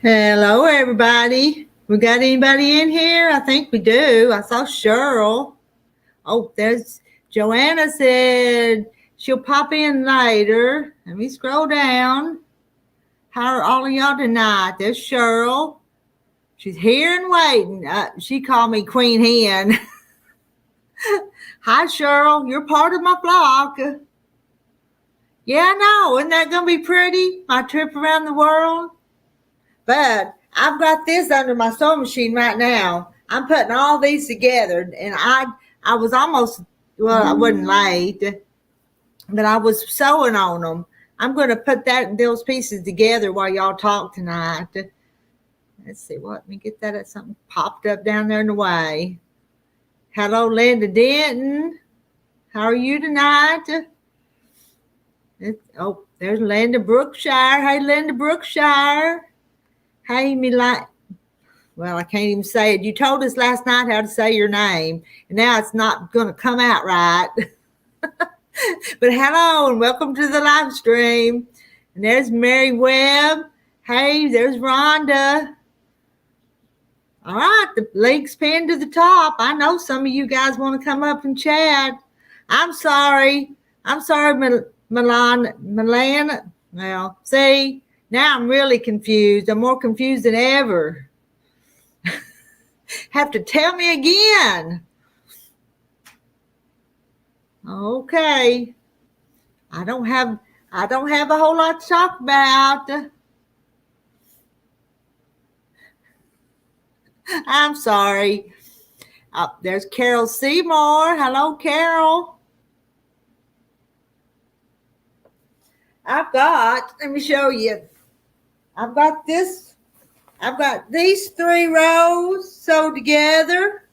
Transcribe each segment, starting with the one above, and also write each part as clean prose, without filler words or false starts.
Hello, everybody. We got anybody in here? I think we do. I saw Cheryl. Oh, there's Joanna said she'll pop in later. Let me scroll down. How are all of y'all tonight? There's Cheryl. She's here and waiting. She called me Queen Hen. Hi, Cheryl. You're part of my flock. Yeah, I know. Isn't that going to be pretty? My trip around the world? But I've got this under my sewing machine right now. I'm putting all these together, and I was almost, well, I wasn't late, but I was sewing on them. I'm going to put those pieces together while y'all talk tonight. Let's see, let me get that at something popped up down there in the way. Hello, Linda Denton. How are you tonight? There's Linda Brookshire. Hey, Linda Brookshire. Hey, well, I can't even say it. You told us last night how to say your name, and now it's not going to come out right. But hello, and welcome to the live stream. And there's Mary Webb. Hey, there's Rhonda. All right, the link's pinned to the top. I know some of you guys want to come up and chat. I'm sorry, Milan. Well, see, now I'm really confused. I'm more confused than ever. Have to tell me again. Okay. I don't have a whole lot to talk about. I'm sorry. There's Carol Seymour. Hello, Carol. Let me show you. I've got these 3 rows sewed together.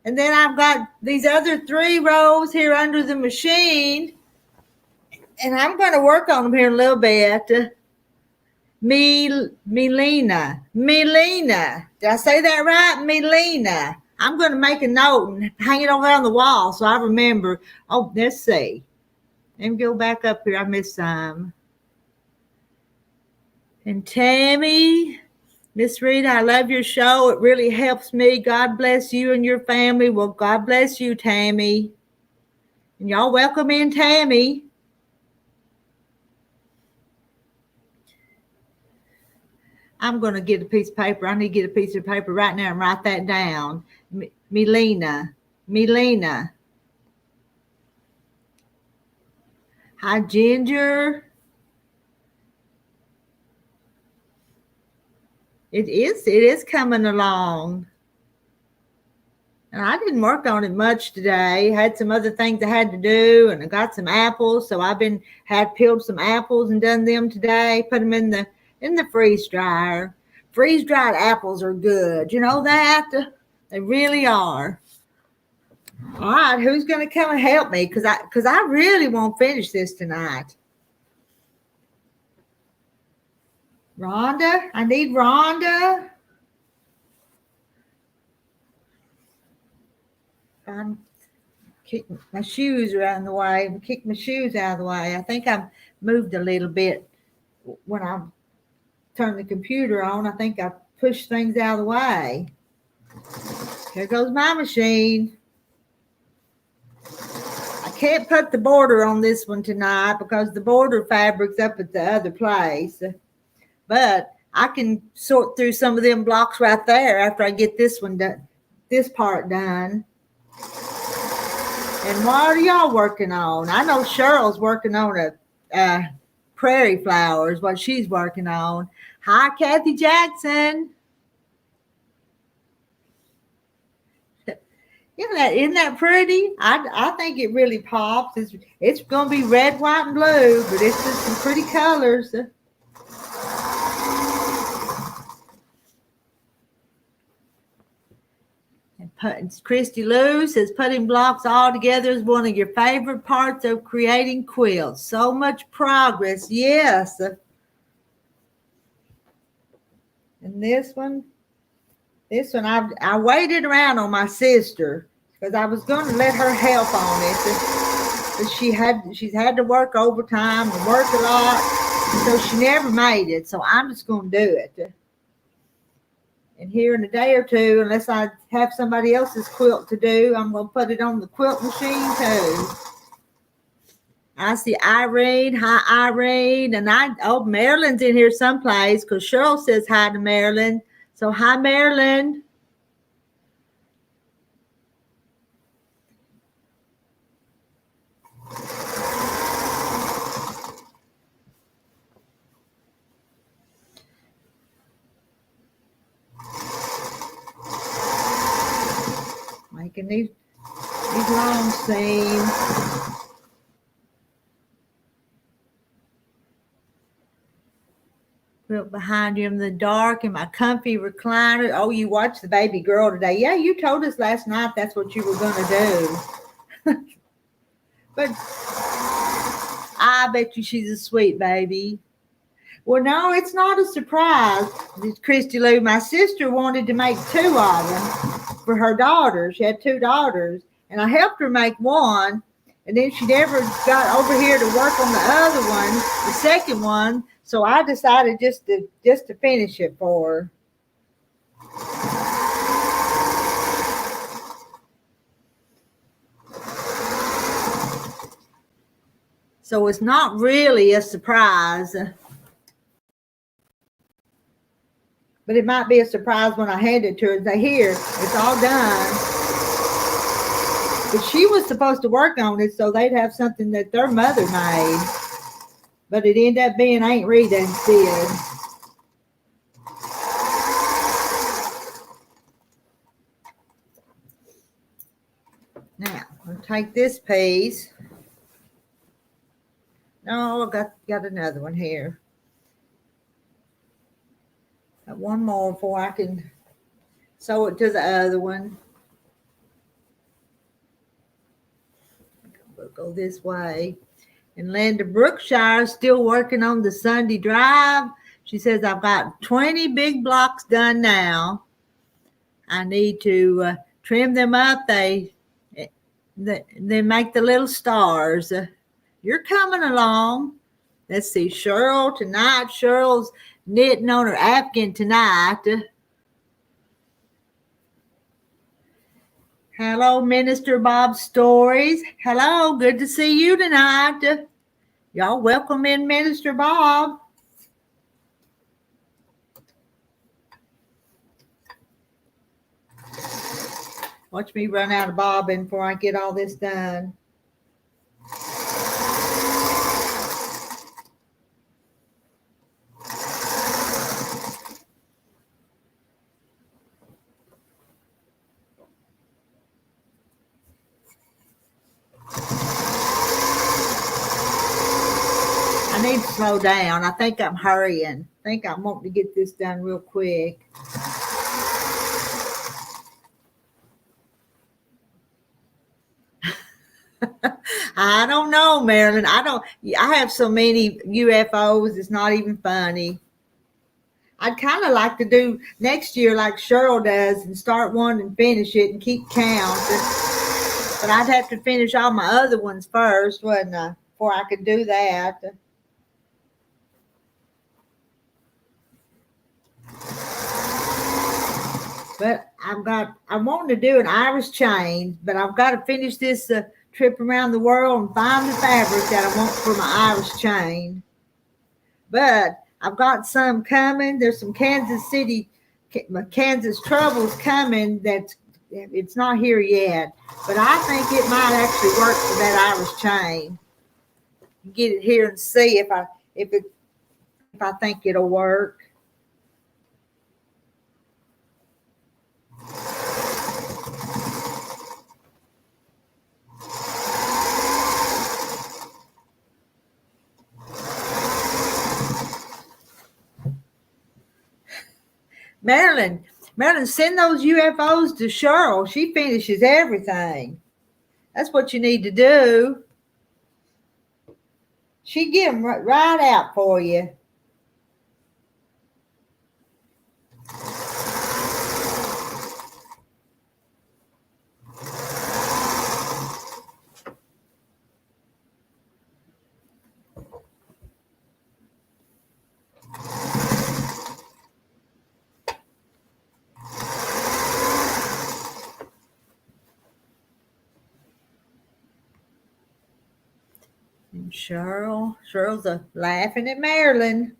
And then I've got these other 3 rows here under the machine. And I'm going to work on them here in a little bit. Melina. Did I say that right? Melina. I'm going to make a note and hang it over on the wall so I remember. Oh, let's see. Let me go back up here. I missed some. And Tammy, Miss Rita, I love your show. It really helps me. God bless you and your family. Well, God bless you, Tammy. And y'all welcome in Tammy. I'm going to get a piece of paper. I need to get a piece of paper right now and write that down. Melina. Hi, Ginger. It is coming along. And I didn't work on it much today. I had some other things I had to do, and I got some apples. So had peeled some apples and done them today. Put them in the freeze dryer. Freeze dried apples are good. You know that? They really are. All right, who's going to come and help me? Because I really won't finish this tonight. Rhonda? I need Rhonda. I'm kicking my shoes around the way. Kick my shoes out of the way. I think I moved a little bit when I turned the computer on. I think I pushed things out of the way. Here goes my machine. I can't put the border on this one tonight because the border fabric's up at the other place. But I can sort through some of them blocks right there after I get this one done, this part done. And what are y'all working on? I know Cheryl's working on a prairie flowers, what she's working on. Hi, Kathy Jackson. Isn't that pretty? I think it really pops. It's going to be red, white, and blue, but it's just some pretty colors. Christy Lou says putting blocks all together is one of your favorite parts of creating quilts. So much progress. Yes. And this one, I waited around on my sister because I was going to let her help on it. But she's had to work overtime and work a lot. So she never made it. So I'm just going to do it. And here in a day or two, unless I have somebody else's quilt to do, I'm going to put it on the quilt machine too. I see Irene. Hi, Irene. And Marilyn's in here someplace because Cheryl says hi to Marilyn. So hi, Marilyn. Making these long seams. Quilt behind you in the dark in my comfy recliner. Oh, you watched the baby girl today. Yeah, you told us last night that's what you were going to do. But I bet you she's a sweet baby. Well, no, it's not a surprise. Christy Lou, my sister, wanted to make 2 of them for her daughters. She had 2 daughters, and I helped her make one, and then she never got over here to work on the other one, the second one, so I decided just to finish it for her. So it's not really a surprise. But it might be a surprise when I hand it to her and say, here, it's all done. But she was supposed to work on it so they'd have something that their mother made. But it ended up being Aunt Rita instead. Now, I'll take this piece. No, I got another one here. Got one more before I can sew it to the other one. We'll go this way. And Linda Brookshire is still working on the Sunday drive. She says, I've got 20 big blocks done now. I need to trim them up. They make the little stars. You're coming along. Let's see, Cheryl tonight. Cheryl's knitting on her Afghan tonight. Hello, Minister Bob Stories. Hello, good to see you tonight. Y'all welcome in Minister Bob. Watch me run out of bobbin before I get all this done. I need to slow down. I think I'm hurrying. I think I'm wanting to get this done real quick. I don't know, Marilyn. I have so many UFOs, it's not even funny. I'd kind of like to do next year like Cheryl does and start one and finish it and keep count. But I'd have to finish all my other ones first, wouldn't I, before I could do that. But I want to do an Irish chain, but I've got to finish this trip around the world and find the fabric that I want for my Irish chain. But I've got some coming. There's some Kansas troubles coming it's not here yet. But I think it might actually work for that Irish chain. Get it here and see if I think it'll work. Marilyn, send those UFOs to Cheryl. She finishes everything. That's what you need to do. She get them right out for you. And Cheryl's laughing at Marilyn.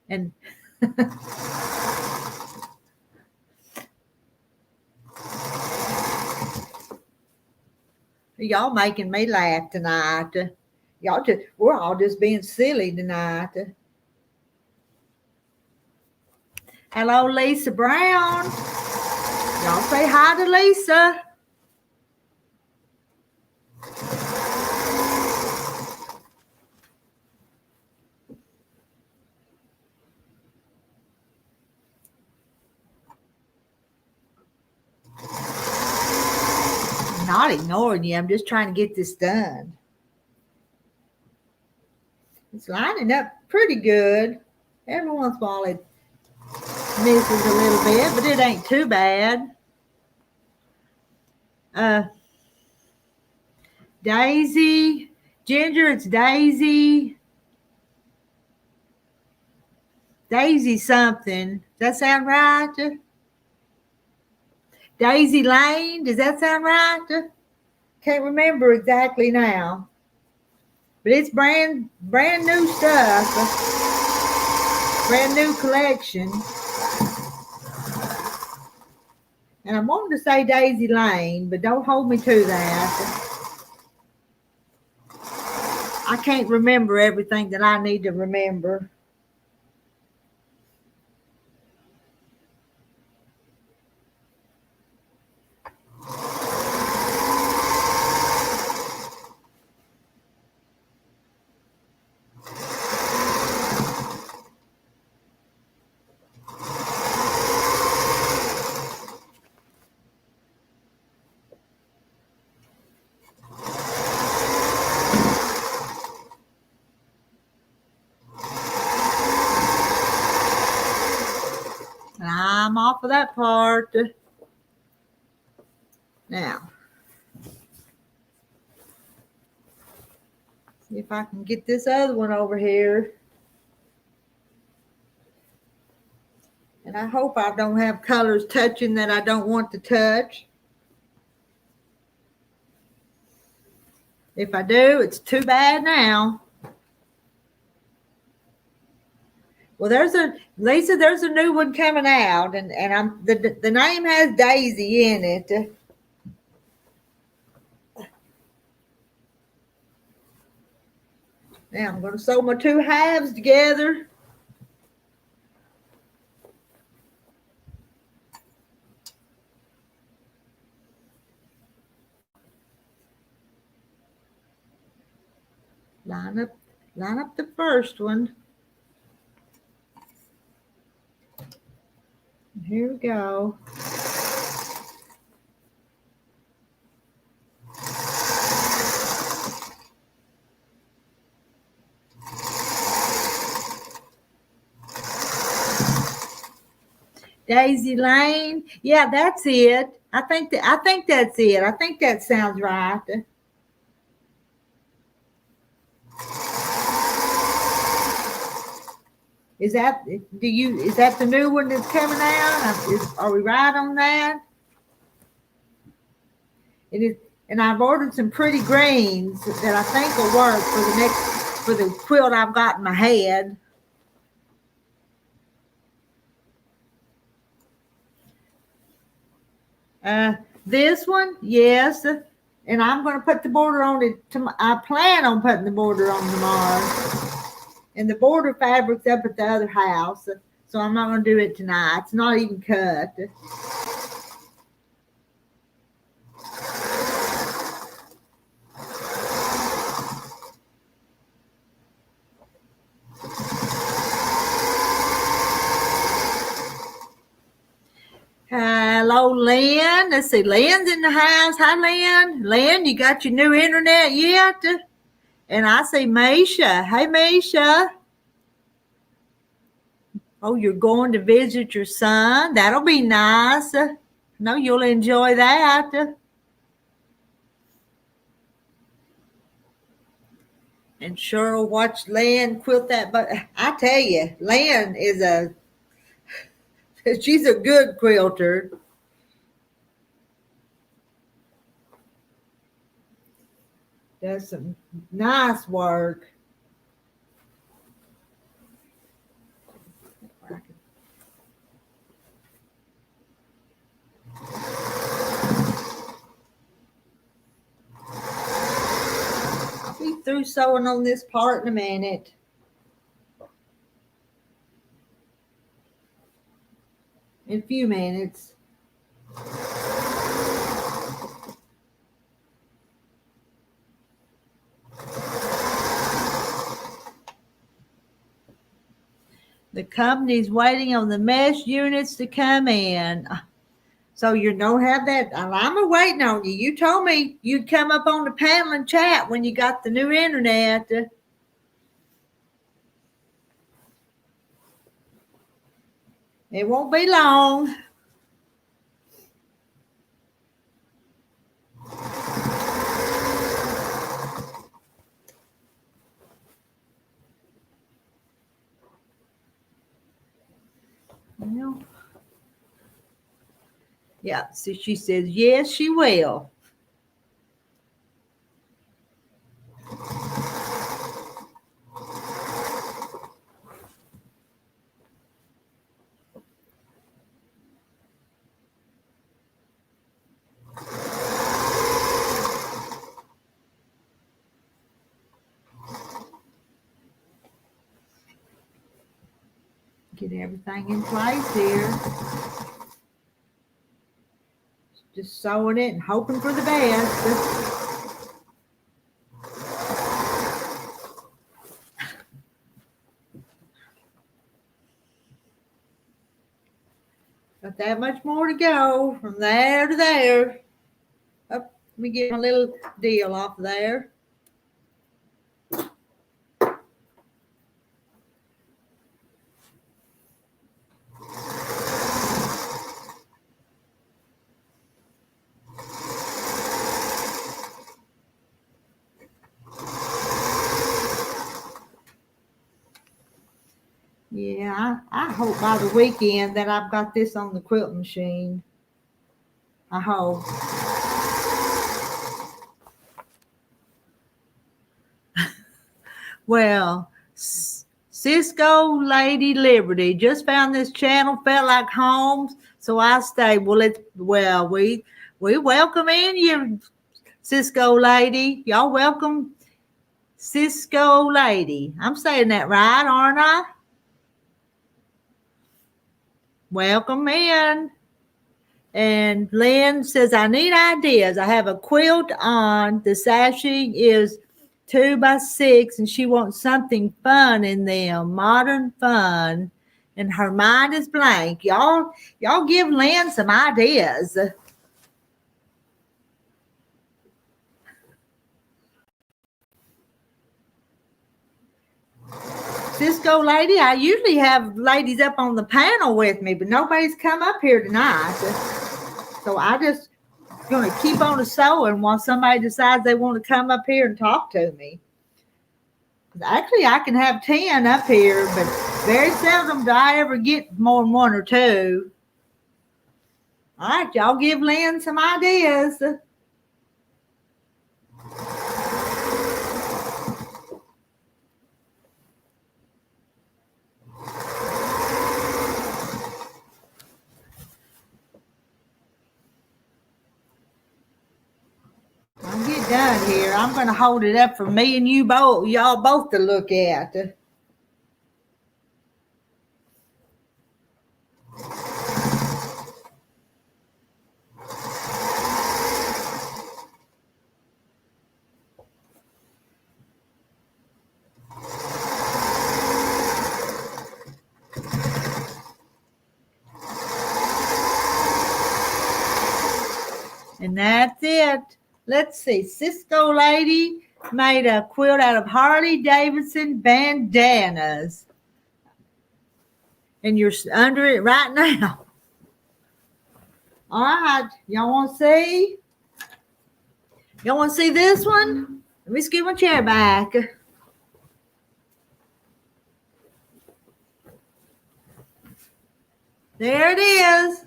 And y'all making me laugh tonight. We're all just being silly tonight. Hello, Lisa Brown. Y'all say hi to Lisa. I'm not ignoring you. I'm just trying to get this done. It's lining up pretty good. Every once in a while it misses a little bit, but it ain't too bad. Daisy, Ginger, it's Daisy. Daisy something. Does that sound right? Daisy Lane, does that sound right? Can't remember exactly now. But it's brand new stuff. Brand new collection. And I'm wanting to say Daisy Lane, but don't hold me to that. I can't remember everything that I need to remember. And I'm off of that part. Now, see if I can get this other one over here. And I hope I don't have colors touching that I don't want to touch. If I do, it's too bad now. Well, there's a new one coming out, and the name has Daisy in it. Now I'm going to sew my two halves together. Line up the first one. Here we go. Daisy Lane. Yeah, that's it. I think that's it. I think that sounds right. Is that the new one that's coming out? Are we right on that? It is, and I've ordered some pretty greens that I think will work for the quilt I've got in my head. This one, yes, and I'm going to put the border on it. I plan on putting the border on tomorrow. And the border fabric's up at the other house, so I'm not going to do it tonight. It's not even cut. Hello, Lynn. Let's see. Lynn's in the house. Hi, Lynn. Lynn, you got your new internet yet? And I see Misha. Hey, Misha. Oh, you're going to visit your son? That'll be nice. No, you'll enjoy that. And Cheryl watched Lynn quilt that. But I tell you, Lynn is She's a good quilter. Does some nice work. I'll be through sewing on this part in a minute. In a few minutes. The company's waiting on the mesh units to come in. So you don't have that. I'm waiting on you. You told me you'd come up on the panel and chat when you got the new internet. It won't be long. Well, yeah, so she says, yes, she will. Get everything in place here. Just sewing it and hoping for the best. Got that much more to go from there to there. Oh, let me get my little deal off there. Yeah, I hope by the weekend that I've got this on the quilt machine. I hope. Well, Cisco Lady Liberty just found this channel, felt like home, so I stayed. Well, we welcome in you, Cisco Lady. Y'all welcome, Cisco Lady. I'm saying that right, aren't I? Welcome in. And Lynn says, I need ideas. I have a quilt on. The sashing is 2x6, and she wants something fun in them, modern fun. And her mind is blank. Y'all give Lynn some ideas. Cisco Lady, I usually have ladies up on the panel with me, but nobody's come up here tonight. So I just going to keep on sewing while somebody decides they want to come up here and talk to me. Actually, I can have 10 up here, but very seldom do I ever get more than 1 or 2. All right, y'all give Lynn some ideas. I'll get done here. I'm going to hold it up for me and y'all both to look at. And that's it. Let's see. Cisco Lady made a quilt out of Harley Davidson bandanas. And you're under it right now. All right. Y'all want to see? Y'all want to see this one? Let me scoot my chair back. There it is.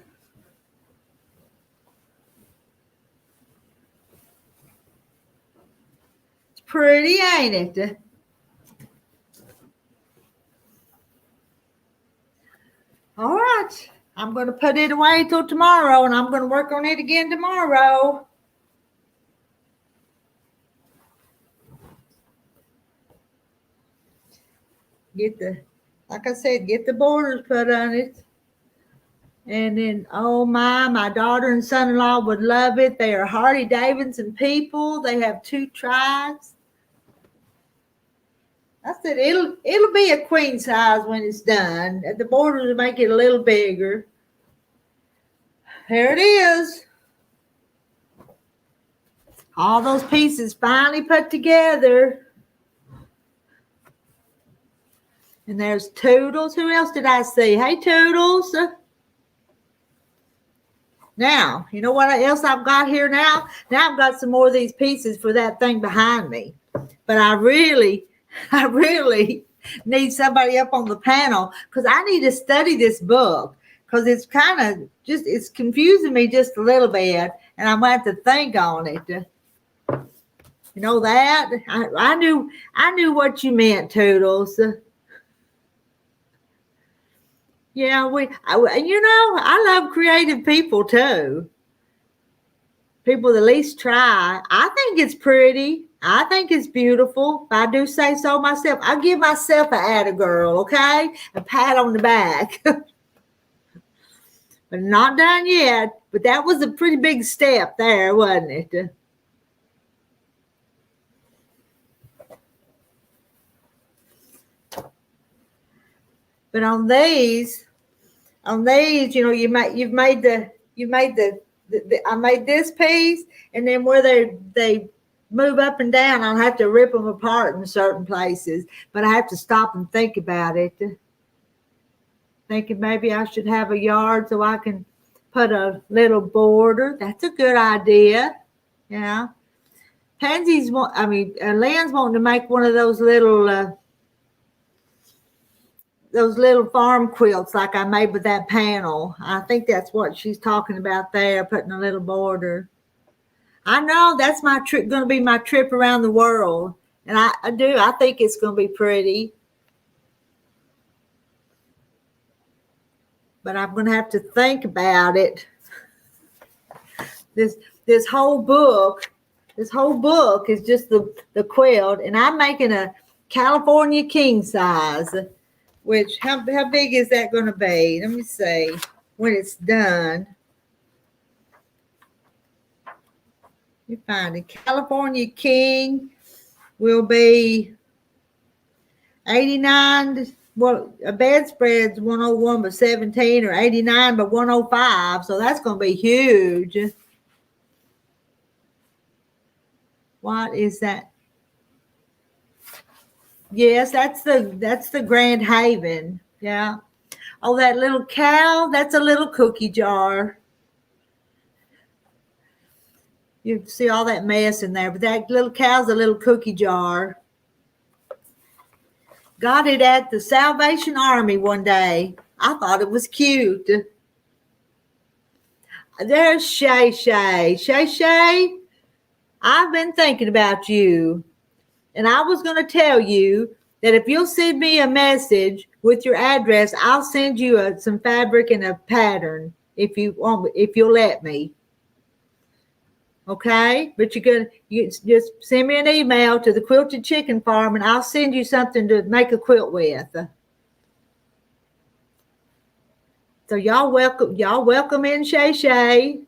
It's pretty, ain't it? All right. I'm going to put it away till tomorrow, and I'm going to work on it again tomorrow. Like I said, get the borders put on it. And then, oh my daughter and son-in-law would love it. They are Harley Davidson people. They have 2 tribes. I said it'll be a queen size when it's done. The borders will make it a little bigger. There it is. All those pieces finally put together. And there's Toodles. Who else did I see? Hey, Toodles. Now, you know what else I've got here now? Now I've got some more of these pieces for that thing behind me. But I really need somebody up on the panel because I need to study this book because it's kind of it's confusing me just a little bit, and I'm going to have to think on it. You know that? I knew what you meant, Toodles. Yeah, I love creative people too. People that at least try. I think it's pretty. I think it's beautiful. If I do say so myself. I'll give myself an atta girl, okay? A pat on the back. But not done yet. But that was a pretty big step there, wasn't it? But on these, I made I made this piece, and then where they move up and down, I'll have to rip them apart in certain places. But I have to stop and think about it. Thinking maybe I should have a yard so I can put a little border. That's a good idea. Yeah. Lynn's wanting to make one of those little farm quilts like I made with that panel. I think that's what she's talking about there, putting a little border. I know that's my trip, going to be my trip around the world. And I think it's going to be pretty. But I'm going to have to think about it. This whole book is just the quilt, and I'm making a California king size. Which, how big is that going to be? Let me see when it's done. You find it. California King will be 89. Well, a bedspread's 101 by 17 or 89 by 105. So that's going to be huge. What is that? Yes, that's the Grand Haven. Yeah. Oh, that little cow, that's a little cookie jar. You see all that mess in there, but that little cow's a little cookie jar. Got it at the Salvation Army one day. I thought it was cute. There's Shay Shay. Shay Shay, I've been thinking about you. And I was going to tell you that if you'll send me a message with your address, I'll send you some fabric and a pattern if you'll let me. Okay? But you just send me an email to the Quilted Chicken Farm, and I'll send you something to make a quilt with. So y'all welcome in Shay Shay.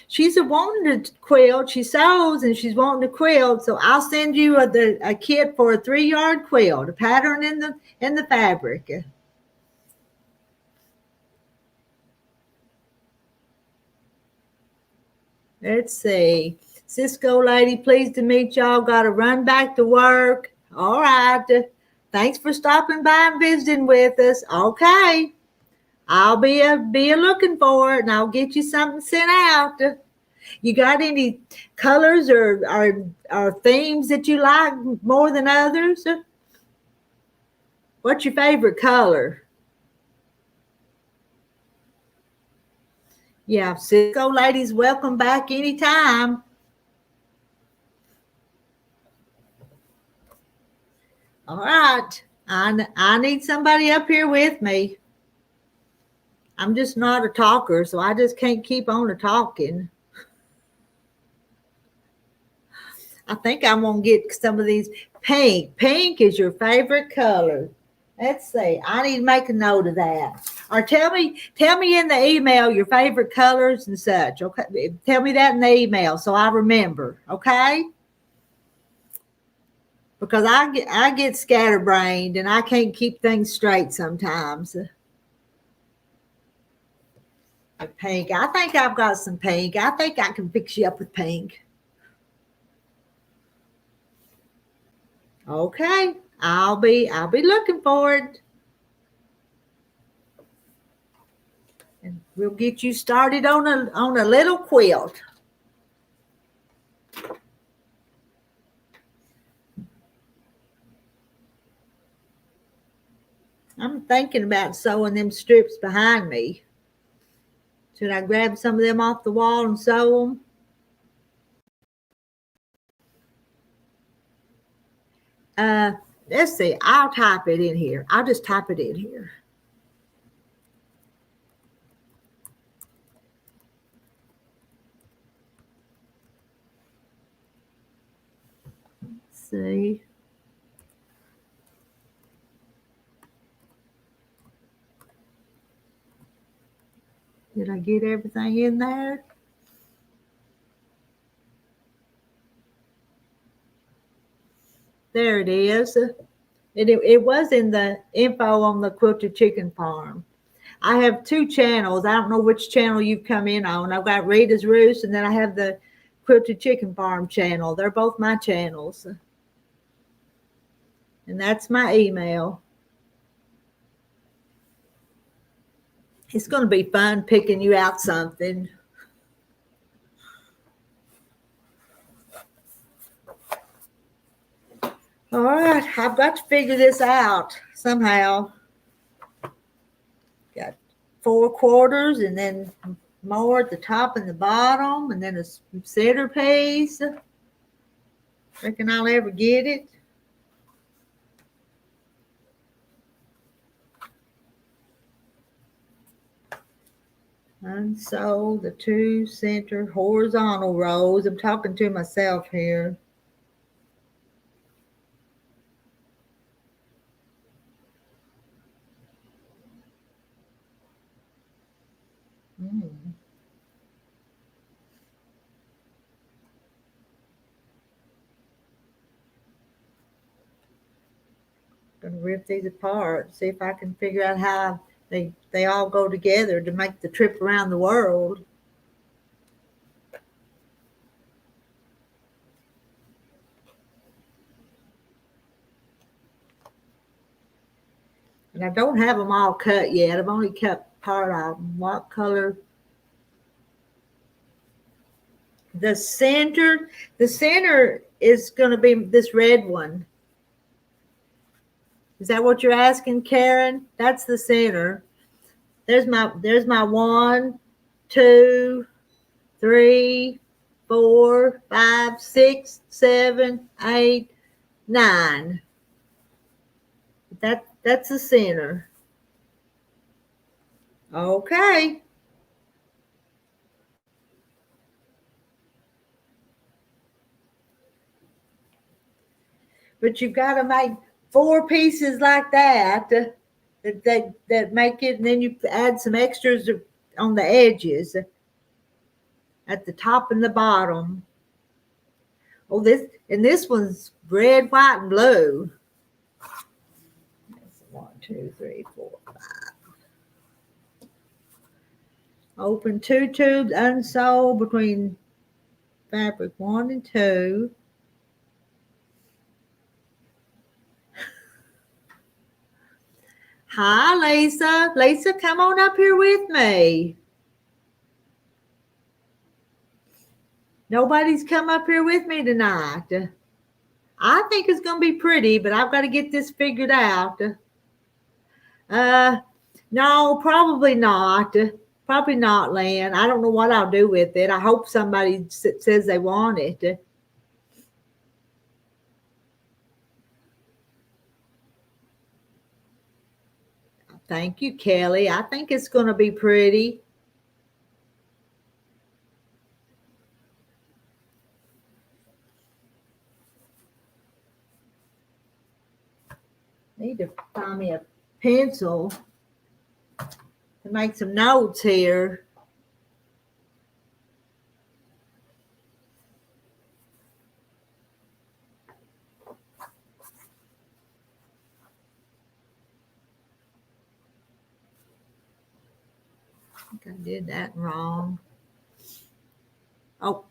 She's wanting to quilt. She sews and she's wanting to quilt. So I'll send you a kit for a 3-yard quilt, a pattern in the fabric. Let's see. Cisco lady, pleased to meet y'all. Got to run back to work. All right. Thanks for stopping by and visiting with us. Okay. I'll be a looking for it, and I'll get you something sent out. You got any colors or themes that you like more than others? What's your favorite color? Yeah, Cisco ladies, welcome back anytime. All right. I need somebody up here with me. I'm just not a talker, so I just can't keep on a talking. I think I'm going to get some of these pink. Pink is your favorite color. Let's see. I need to make a note of that. Or tell me in the email your favorite colors and such. Okay. Tell me that in the email so I remember. Okay. Because I get scatterbrained and I can't keep things straight sometimes. Pink. I think I've got some pink. I think I can fix you up with pink. Okay. I'll be looking for it. And we'll get you started on a little quilt. I'm thinking about sewing them strips behind me. Should I grab some of them off the wall and sew them? Let's see. I'll type it in here. I'll just type it in here. Let's see. Did I get everything in there? There it is. It was in the info on the Quilted Chicken Farm. I have two channels. I don't know which channel you've come in on. I've got Rita's Roost, and then I have the Quilted Chicken Farm channel. They're both my channels. And that's my email. It's going to be fun picking you out something. All right, I've got to figure this out somehow. Got 4 quarters and then more at the top and the bottom, and then a centerpiece. Reckon I'll ever get it. Unsew the 2 center horizontal rows. I'm talking to myself here. Gonna rip these apart, see if I can figure out how they all go together to make the trip around the world. And I don't have them all cut yet. I've only cut part of them. What color? The center is going to be this red one. Is that what you're asking, Karen? That's the center. There's my 1, 2, 3, 4, 5, 6, 7, 8, 9. That's the center. Okay. But you've got to make 4 pieces like that make it, and then you add some extras on the edges at the top and the bottom. Oh, this one's red, white, and blue. 1, 2, 3, 4, 5. Open 2 tubes, unsew between fabric 1 and 2. Hi, Lisa. Lisa, come on up here with me. Nobody's come up here with me tonight. I think it's going to be pretty, but I've got to get this figured out. Uh, no, probably not. Probably not, Lynn. I don't know what I'll do with it. I hope somebody says they want it. Thank you, Kelly. I think it's going to be pretty. Need to find me a pencil to make some notes here. I think I did that wrong. Oh,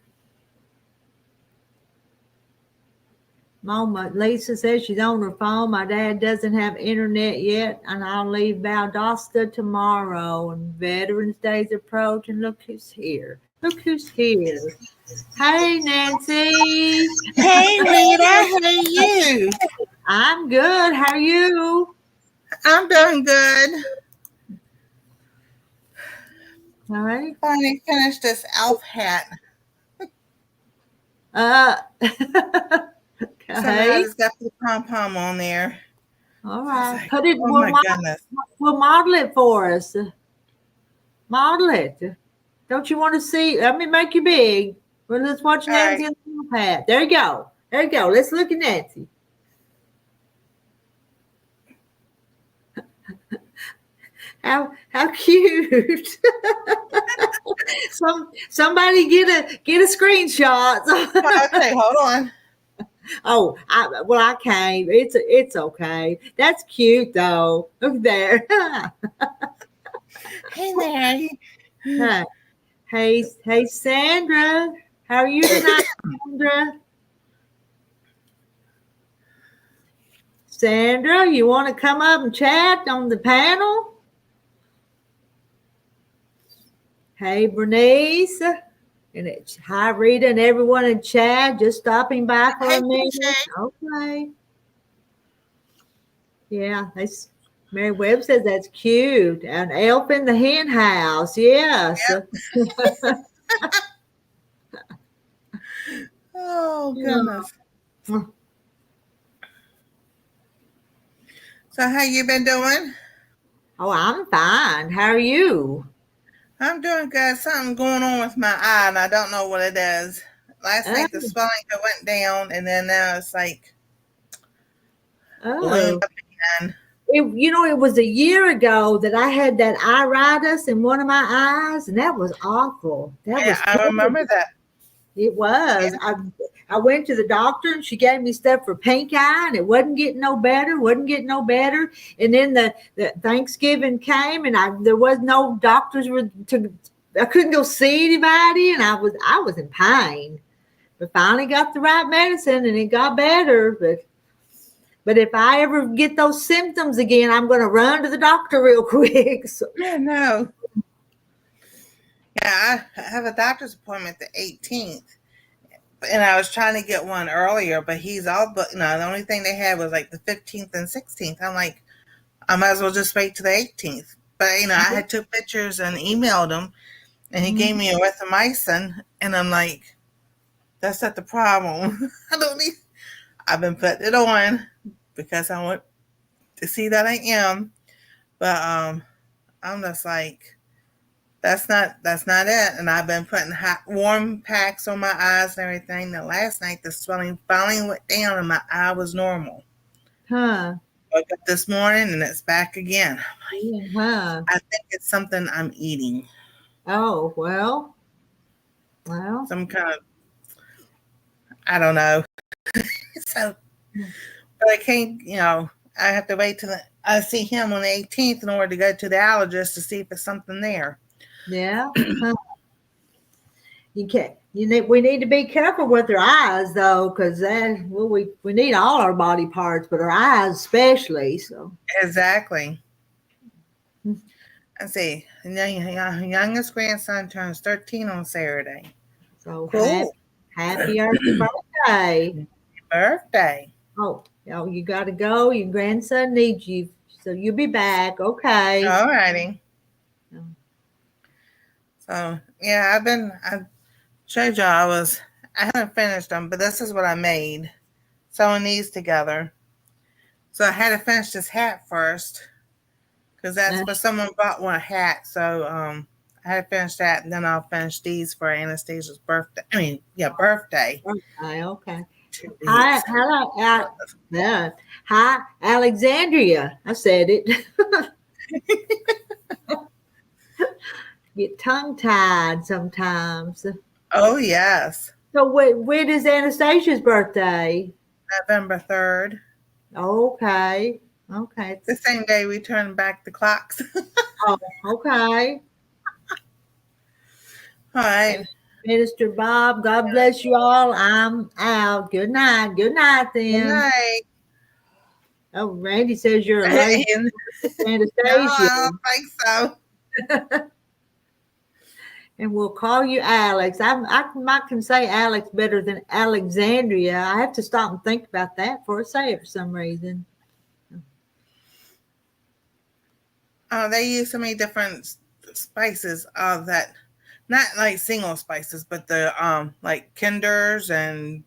moment. Lisa says she's on her phone. My dad doesn't have internet yet, and I'll leave Valdosta tomorrow. And Veterans Day's approaching. Look who's here. Look who's here. Hey, Nancy. Hey, Rita, how are you? I'm good. How are you? I'm doing good. All right. Finally finished this elf hat. So now I Okay. just got the pom-pom on there. All I was right. like, Put it. oh my goodness. We'll model it for us. Model it. Don't you want to see? Let me make you big. Well, let's watch All right. Nancy on the pad. There you go. There you go. Let's look at Nancy. How cute. Somebody get a screenshot. Okay, hold on. Oh, I can't. It's okay. That's cute though. Look there. Hey, Mary. Huh. Hey, Sandra. How are you tonight, Sandra? Sandra, you want to come up and chat on the panel? Hey, Bernice. And it's hi, Rita, and everyone in chat. Just stopping by for Hey, a minute. PJ. Okay. Yeah, Mary Webb says that's cute. An elf in the hen house. Yes. Yep. Oh, goodness. Oh, So how you been doing? I'm fine. How are you? I'm doing good. Something going on with my eye, and I don't know what it is. Last Oh, night the swelling went down, and then now it's like ballooned oh. up again. It was a year ago that I had that iritis in one of my eyes, and that was awful. That Yeah, was I terrible. remember that. It was. I went to the doctor and she gave me stuff for pink eye and it wasn't getting no better, wasn't getting no better. And then the Thanksgiving came and there was no doctors I couldn't go see anybody and I was in pain. But finally got the right medicine and it got better. But if I ever get those symptoms again, I'm gonna run to the doctor real quick. So, Yeah, no. Yeah, I have a doctor's appointment the 18th, and I was trying to get one earlier, but he's all but the only thing they had was like the 15th and 16th. I'm like, I might as well just wait to the 18th. But I had took pictures and emailed him, and he gave me erythromycin, and I'm like, that's not the problem. I don't need. I've been putting it on because I want to see that I am, but I'm just like, that's not it. And I've been putting hot warm packs on my eyes and everything. Now last night the swelling finally went down and my eye was normal. huh? Woke up this morning and it's back again. Yeah, huh? I think it's something I'm eating. Oh well. Some kind of, I don't know. So, but I can't. I have to wait till I see him on the 18th in order to go to the allergist to see if it's something there. Yeah. Huh. You can't. We need to be careful with our eyes though, because we need all our body parts, but our eyes especially. So. Exactly. Let's see. Youngest grandson turns 13 on Saturday. So Cool. happy early birthday. Birthday. Oh, you got to go. Your grandson needs you. So you'll be back. Okay. All righty. Oh, So yeah, I showed you I haven't finished them, but this is what I made. Sewing these together. So I had to finish this hat first because that's for someone bought one hat. So I had to finish that, and then I'll finish these for Anastasia's birthday. I mean, yeah, birthday. okay. Okay. 2 weeks. Hello, yeah. Hi, Alexandria. I said it. Get tongue tied sometimes. Oh yes, So when is Anastasia's birthday? November 3rd. Okay. Okay. The same day we turn back the clocks. Oh, okay. All right. Minister Bob, God bless you all. I'm out. Good night. Good night Good then. night. Oh, Randy says you're a lady. And, no, Anastasia. I don't think so. And we'll call you Alex. I can say Alex better than Alexandria. I have to stop and think about that before I say it for some reason. They use so many different spices that not like single spices, but the like Kinders and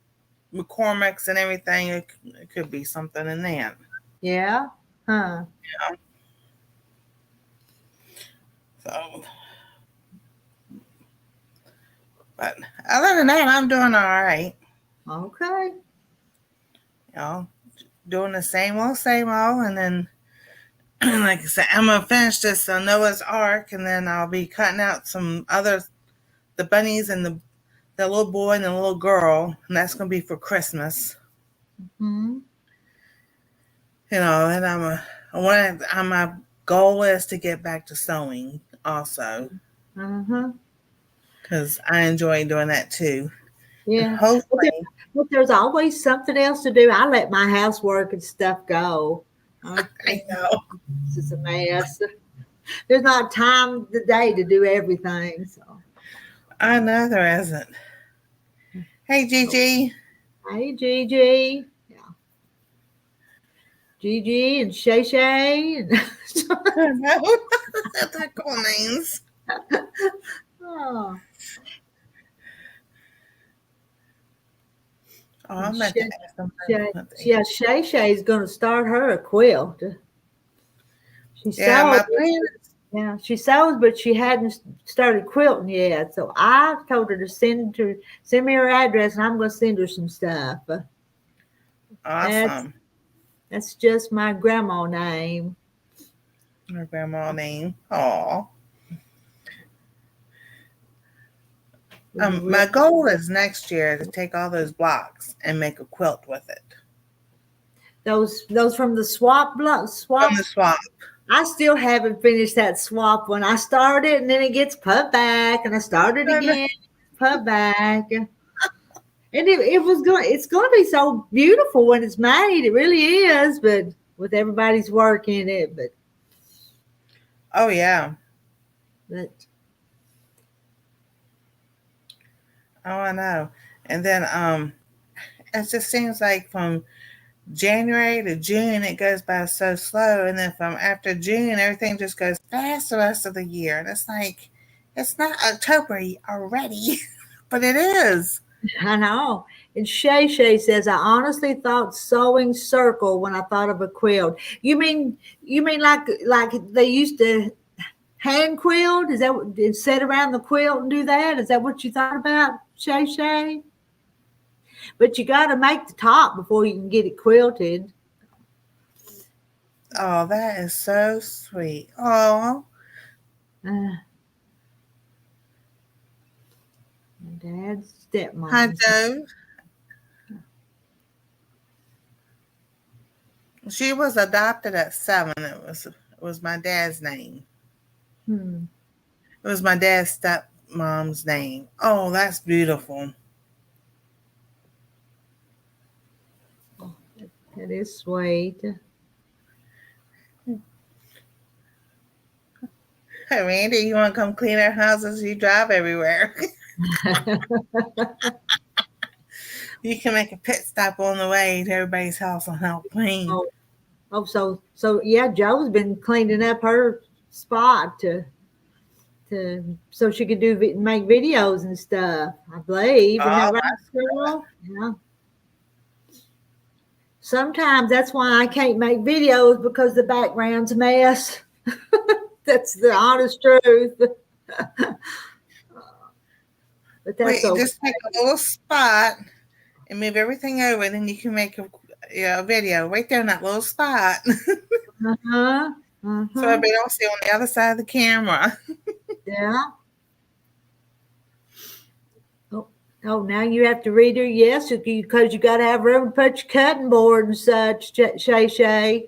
McCormick's and everything. It could be something in that. Yeah? Huh. Yeah. So, but other than that, I'm doing all right. Okay. You know, doing the same old, and then like I said, I'm gonna finish this Noah's Ark, and then I'll be cutting out some other the bunnies and the little boy and the little girl, and that's gonna be for Christmas. Hmm. You know, and my goal is to get back to sewing also Uh-huh. because I enjoy doing that too. And Yeah. hopefully, But there's always something else to do. I let my housework and stuff go. I know. It's just a mess. There's not time today to do everything. So, I know there isn't. Hey, Gigi. hey, Gigi. Yeah. Gigi and Shay Shay. And I know. That's not cool names. oh, Oh, and I meant to ask them something. Yeah, Shay Shay's going to start her a quilt. She Yeah, sews. my plan is. Yeah, she sews, but she hadn't started quilting yet. So I told her to send me her address, and I'm going to send her some stuff. That's Awesome. that's just my grandma name. Her grandma name. Aw. My goal is next year to take all those blocks and make a quilt with it. Those from the swap From the swap. I still haven't finished that swap one. I started and then it gets put back, and I started again, put back. And it's going to be so beautiful when it's made. It really is, but with everybody's work in it. Oh yeah. But Oh, I know. And then it just seems like from January to June it goes by so slow, and then from after June everything just goes fast the rest of the year. And it's like it's not October already, but it is. I know. And Shay Shay says, I honestly thought sewing circle when I thought of a quilt. You mean like they used to hand quilt? Is that what, sit around the quilt and do that? Is that what you thought about, Shay Shay? But you got to make the top before you can get it quilted. Oh, that is so sweet. Oh, Uh, my dad's hi stepmom. Joe. She was adopted at 7. It was my dad's name. Hmm. It was my dad's stepmom's name. Oh, that's beautiful. That is sweet. Hey, Randy, you want to come clean our houses? You drive everywhere. You can make a pit stop on the way to everybody's house and help clean. Oh, Oh, so yeah, Joe's been cleaning up her spot to so she could make videos and stuff. I believe, isn't that Oh, right, girl? Yeah. Sometimes that's why I can't make videos because the background's a mess. That's the honest truth. But that's wait, okay. just take a little spot and move everything over, and then you can make a video right there in that little spot. Uh-huh. So Uh-huh. everybody don't see on the other side of the camera. Yeah. Oh, oh, now you have to read her. Yes, because you got to have room to put your cutting board and such, Shay Shay.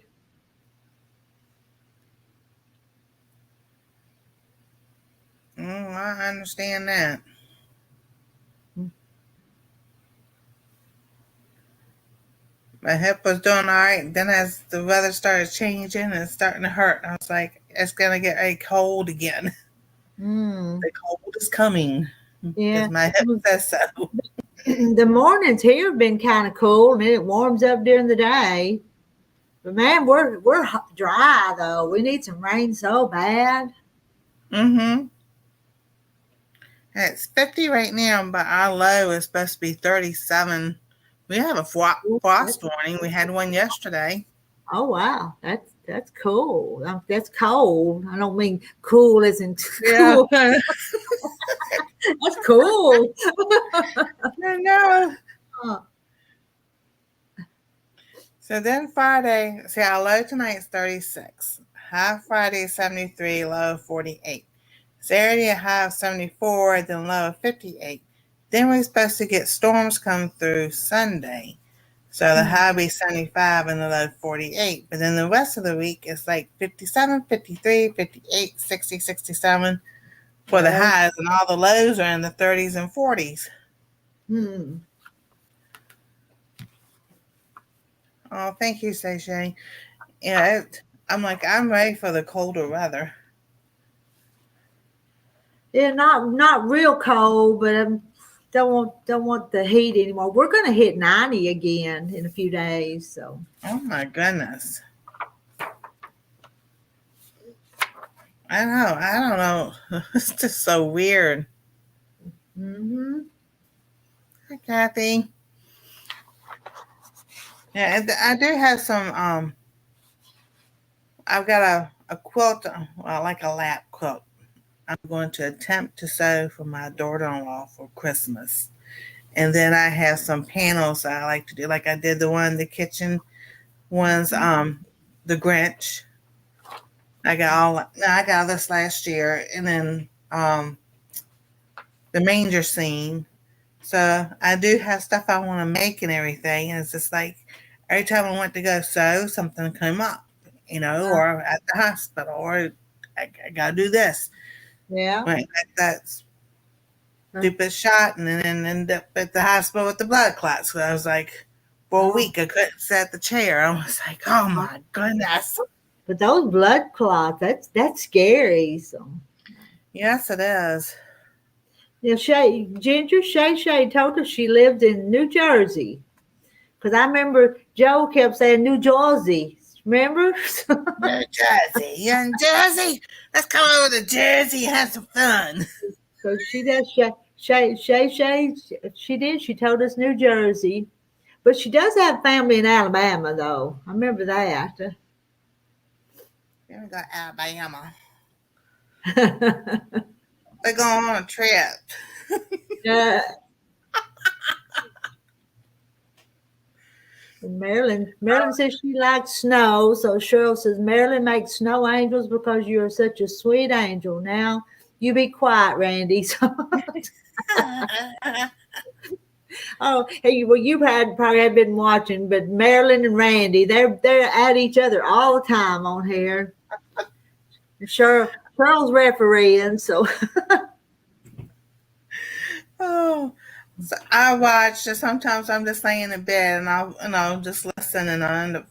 I understand that. My hip was doing all right. Then as the weather started changing and it's starting to hurt, I was like, it's gonna get a cold again. Mm, The cold is coming because yeah. my hip says so. The mornings here have been kind of cool, and then it warms up during the day. But man, we're dry though. We need some rain so bad. Mm-hmm. It's 50 right now, but our low is supposed to be 37. We have a Ooh, frost warning. We had one yesterday. oh wow, that's cool. That's cold. I don't mean cool as in Yeah. cool. That's cool. I know. Huh. So then Friday, see, our low tonight is 36. High Friday is 73, low 48. Saturday, a high of 74, then low of 58. Then we're supposed to get storms come through Sunday. So the Hmm. high will be 75 and the low 48. But then the rest of the week is like 57, 53, 58, 60, 67 for the Oh, highs, and all the lows are in the 30s and 40s. hmm. Oh, thank you, Sashay. Yeah, I'm like, I'm ready for the colder weather. Yeah, not real cold, but don't want the heat anymore. We're gonna hit 90 again in a few days. So. Oh my goodness. I don't know. It's just so weird. Hmm. Hi, Kathy. Yeah, I do have some. I've got a quilt, like a lap quilt. I'm going to attempt to sew for my daughter-in-law for Christmas, and then I have some panels I like to do. Like I did the one in the kitchen ones. The Grinch. I got this last year, and then the manger scene. So I do have stuff I want to make and everything. And it's just like every time I went to go sew, something came up, or at the hospital, or I got to do this. Yeah. Right, that stupid shot, and then end up at the hospital with the blood clots. So I was like, for a Oh, week, I couldn't sit at the chair. I was like, oh my goodness. but those blood clots, that's scary. So. Yes, it is. Yeah, Shay told us she lived in New Jersey. Because I remember Joe kept saying New Jersey. Remember? New Jersey. You're in Jersey? Let's come over to Jersey and have some fun. So she does. She did. She told us New Jersey. But she does have family in Alabama, though. I remember that. Here we go, Alabama. We're going on a trip. Yeah. Marilyn says she likes snow. So Cheryl says, Marilyn makes snow angels because you're such a sweet angel. Now you be quiet, Randy. Oh, hey, well, you probably have been watching, but Marilyn and Randy, they're at each other all the time on here. Cheryl's refereeing, so Oh, so I watch. Sometimes I'm just laying in bed and I'll, just listen, and I end up,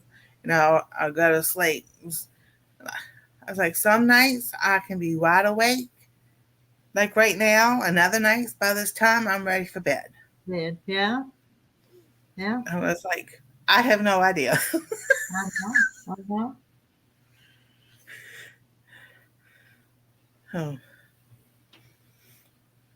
I'll go to sleep. I was like, some nights I can be wide awake, like right now, and other nights by this time I'm ready for bed. yeah, yeah, yeah. I was like, I have no idea. Uh-huh. Uh-huh. Oh,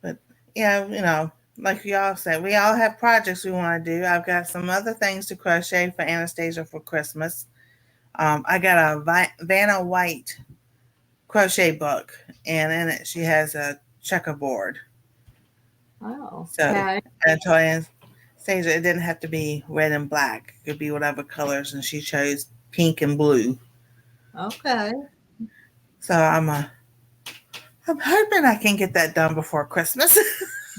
but yeah, like we all said, we all have projects we want to do. I've got some other things to crochet for Anastasia for Christmas. I got a Vanna White crochet book, and in it she has a checkerboard. Oh, So okay. I told Anastasia it didn't have to be red and black; it could be whatever colors, and she chose pink and blue. Okay. So I'm hoping I can get that done before Christmas.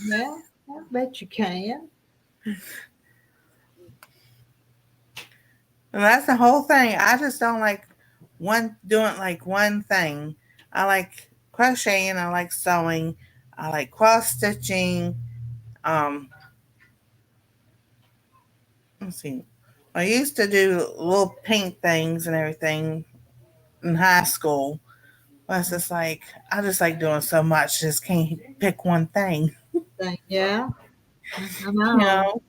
Yeah, I bet you can. And that's the whole thing. I just don't like one thing. I like crocheting, I like sewing, I like cross stitching. Um, let's see. I used to do little paint things and everything in high school. But it's just like I just like doing so much, just can't pick one thing. Yeah, I You know. know.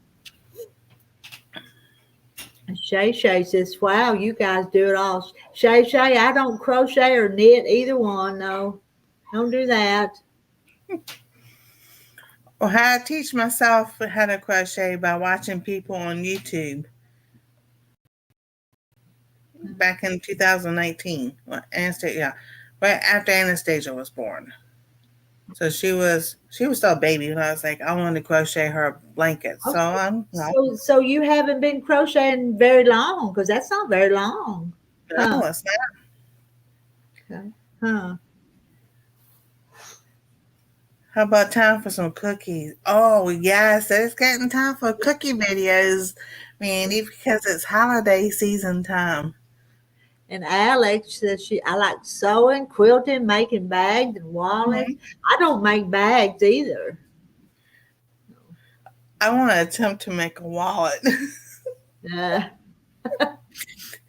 Shay Shay says, "Wow, you guys do it all." Shay Shay, I don't crochet or knit either one. No, don't do that. Or how I teach myself how to crochet by watching people on YouTube back in 2019. Well, Anastasia, yeah, right after Anastasia was born. So she was still a baby when I was like, I wanted to crochet her blanket. So Okay. I'm like, So you haven't been crocheting very long because that's not very long, huh? no, it's not. Okay. Huh? How about time for some cookies? Oh yes, it's getting time for cookie videos, Mandy, because it's holiday season time. And Alex says I like sewing, quilting, making bags and wallets. Mhm. I don't make bags either. I want to attempt to make a wallet Uh,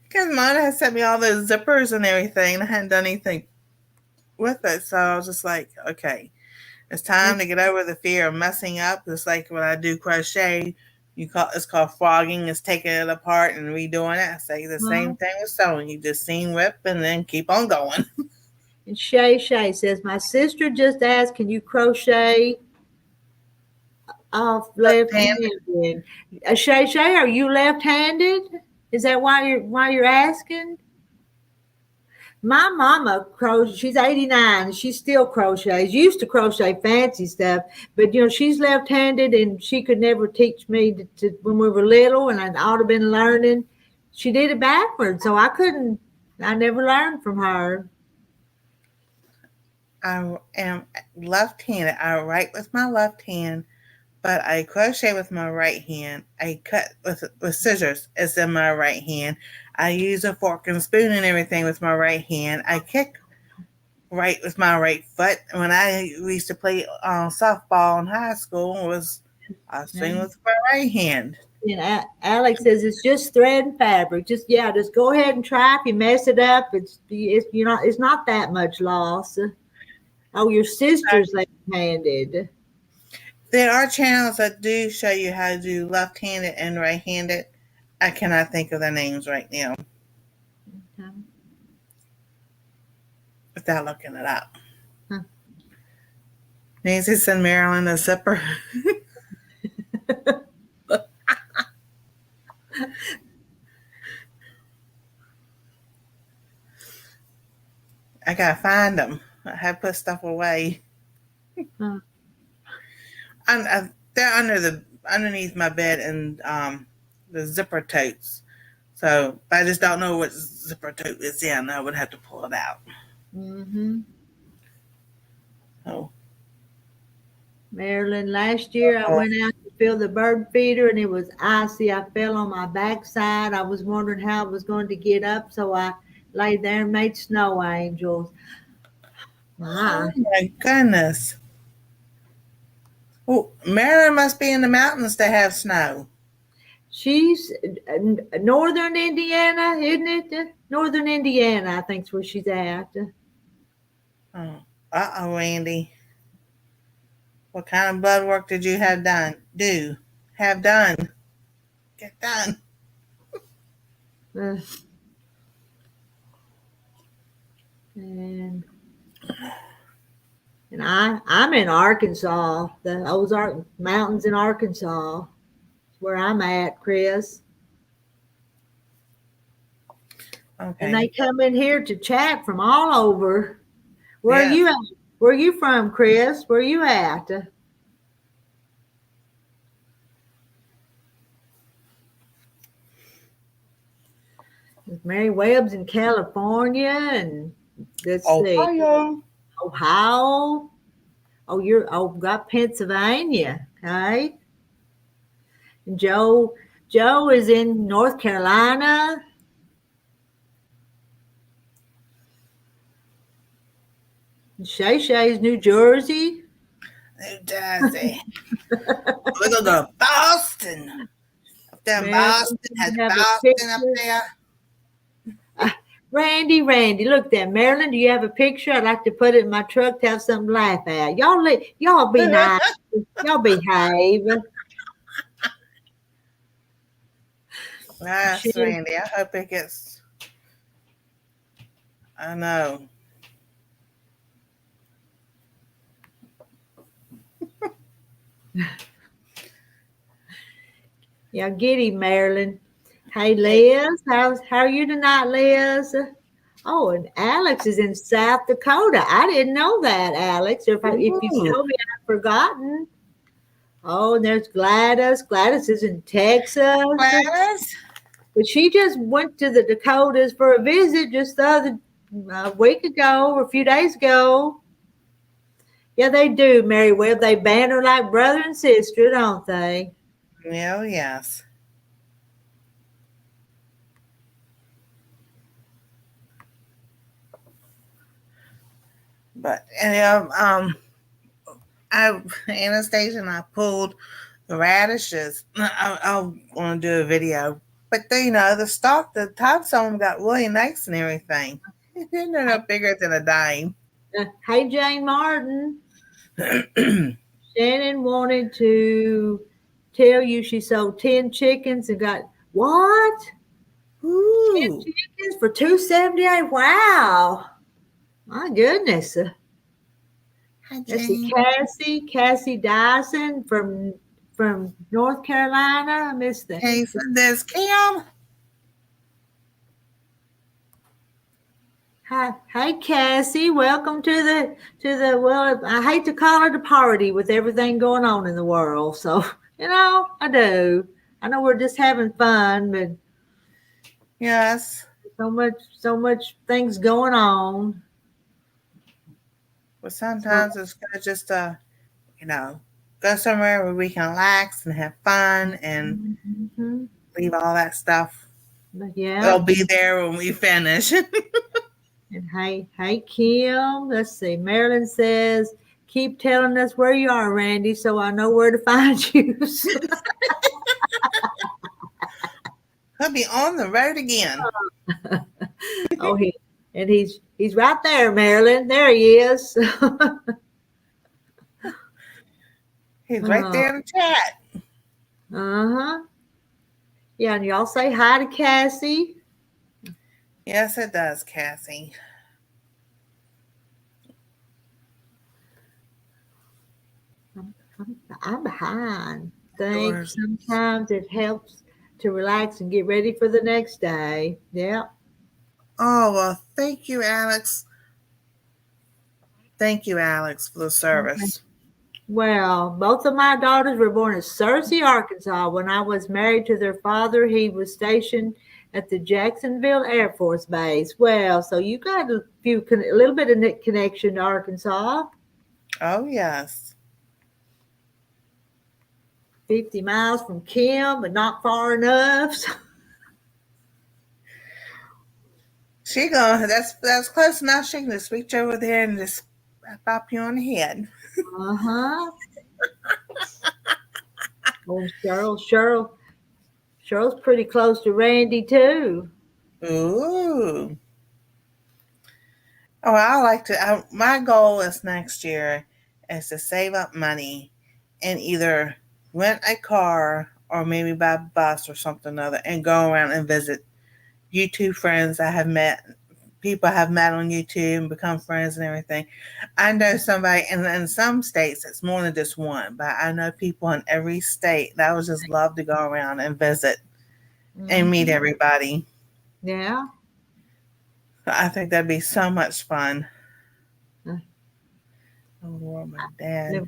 because mine has sent me all those zippers and everything. I hadn't done anything with it, so I was just like, okay, it's time to get over the fear of messing up. It's like when I do crochet, it's called frogging. It's taking it apart and redoing it. I say the same thing with sewing. You just seam rip and then keep on going. and Shay says, my sister just asked, can you crochet off And left-handed? Shay, are you left-handed? Is that why you're asking? My mama crochets. She's 89 and she still crochets. Used to crochet fancy stuff, but she's left-handed and she could never teach me when we were little, and I ought to have been learning. She did it backwards, so I couldn't. I never learned from her. I am left-handed. I write with my left hand, but I crochet with my right hand. I cut with scissors. It's in my right hand. I use a fork and spoon and everything with my right hand. I kick right with my right foot. When we used to play softball in high school, I swing with my right hand. And Alex says it's just thread and fabric. Just go ahead and try. If you mess it up, it's not that much loss. Oh, your sister's left-handed. There are channels that do show you how to do left-handed and right-handed. I cannot think of their names right now without looking it up. Huh. Nancy's in Maryland a zipper. I gotta find them. I have put stuff away. Huh. They're underneath my bed and the zipper totes. So I just don't know what zipper tote is in. I would have to pull it out. Mm-hmm. Oh, Marilyn, last year I oh went out to fill the bird feeder and it was icy. I fell on my backside. I was wondering how I was going to get up, so I laid there and made snow angels. My, my goodness. Oh, Maryland must be in the mountains to have snow. she's northern Indiana, isn't it? Northern Indiana, I think's where she's at. Oh, Randy. What kind of blood work did you have done? Get done. Uh, and I'm in Arkansas, the Ozark Mountains in Arkansas, where I'm at, Chris. And they Okay. come in here to chat from all over. Where are you Yes. at? Where are you from, Chris? Where are you at? Mary Webb's in California, and let's see, Ohio. Ohio. Oh, got Pennsylvania, okay? And Joe is in North Carolina. And Shay Shay's New Jersey. New Jersey. We're gonna go to Boston. Up there in Maryland, Boston. Has you have a Boston up picture. there? Randy, look there. Marilyn, do you have a picture? I'd like to put it in my truck to have something to laugh at. Y'all be nice. Y'all behave. Yes, She- Randy. I hope it gets. I know. Yeah, giddy, Marilyn. Hey, Liz, how are you tonight, Liz? Oh, and Alex is in South Dakota. I didn't know that, Alex. If you Ooh, told me, I've forgotten. Oh, and there's Gladys. Gladys is in Texas. Gladys. But she just went to the Dakotas for a visit just the other week ago or a few days ago. Yeah, they do, Mary Webb. They banter like brother and sister, don't they? Oh, yes. But and Anastasia and I pulled the radishes. I want to do a video, but the stalk, the tops of them got really nice and everything. They're no bigger than a dime. Hey, Jane Martin. Shannon wanted to tell you she sold 10 chickens and got what? 10 Ooh. chickens for $2.78. Wow. My goodness. Hi, Let's see, Jane. Cassie Dyson from North Carolina. I missed that. Hey, so there's Cam. Hi, hey Cassie, welcome to the well. I hate to call it a party with everything going on in the world. So I do. I know we're just having fun, but Yes. so much things going on. But So sometimes it's good just to, you know, go somewhere where we can relax and have fun and mhm. leave all that stuff. But yeah, It'll be there when we finish. and hey Kim. Let's see. Marilyn says, "Keep telling us where you are, Randy, so I know where to find you." He'll be on the road again. Oh, he's right there, Marilyn. There he is. He's right uh there in the chat. huh. Yeah, and y'all say hi to Cassie. Yes, it does, Cassie. I'm behind. Think Yours. sometimes it helps to relax and get ready for the next day. Yeah. Oh, well, thank you, Alex. Thank you, Alex, for the service. Well, both of my daughters were born in Searcy, Arkansas. When I was married to their father, he was stationed at the Jacksonville Air Force Base. Well, so you got a little bit of connection to Arkansas. Oh, yes. 50 miles from Kim, but not far enough. She going that's close enough. She can just reach over there and just pop you on the head. Uh-huh. Oh, Cheryl's pretty close to Randy too. Ooh. Oh, my goal is next year is to save up money and either rent a car or maybe buy a bus or something other and go around and visit YouTube friends I have met, people I have met on YouTube and become friends and everything. I know somebody, and in some states it's more than just one, but I know people in every state that I would just love to go around and visit and meet Mhm. everybody. Yeah. I think that'd be so much fun. Uh, Oh, Lord, my dad. Live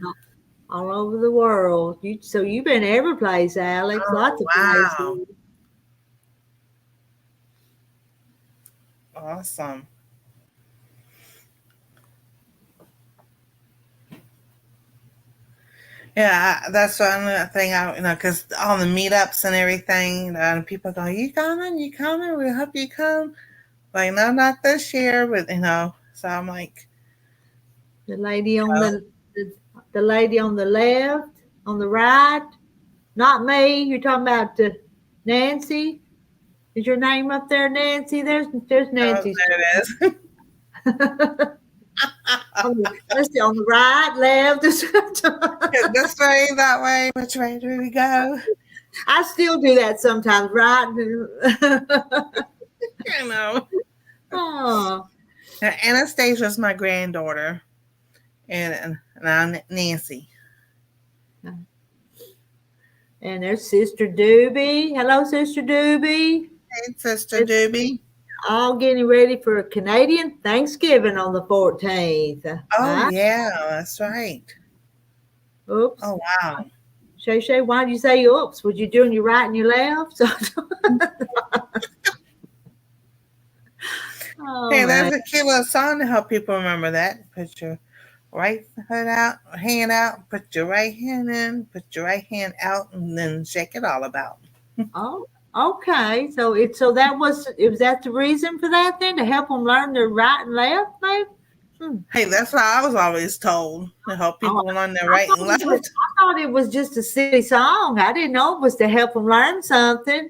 all over the world. So you've been every place, Alex. Oh, Lots of wow. places. Awesome. Yeah, that's one thing because all the meetups and everything, and people go, "You coming? You coming? We hope you come." Like, no, not this year, but So I'm like, The lady on oh, the lady on the left, on the right. Not me. You're talking about Nancy. Is your name up there, Nancy? There's oh, Nancy's. there it is. Let's see, on the right, left. This way, that way. Which way do we go? I still do that sometimes, right? You know. Oh, Now, Anastasia's my granddaughter, and I'm Nancy. and there's Sister Doobie. Hello, Sister Doobie. Hey, Sister It's Doobie. all getting ready for a Canadian Thanksgiving on the 14th. Oh, yeah, that's right. Oops. Oh, wow. Shay, why did you say oops? Was you doing your right and your left? Hey, Oh, there's man. a cute little song to help people remember that. Put your right foot out, hand out, put your right hand in, put your right hand out, and then shake it all about. Oh, okay. So was that the reason for that then, to help them learn their right and left, maybe? Hmm. Hey, that's what I was always told to help Oh, people learn their right and left. I thought it was just a silly song. I didn't know it was to help them learn something.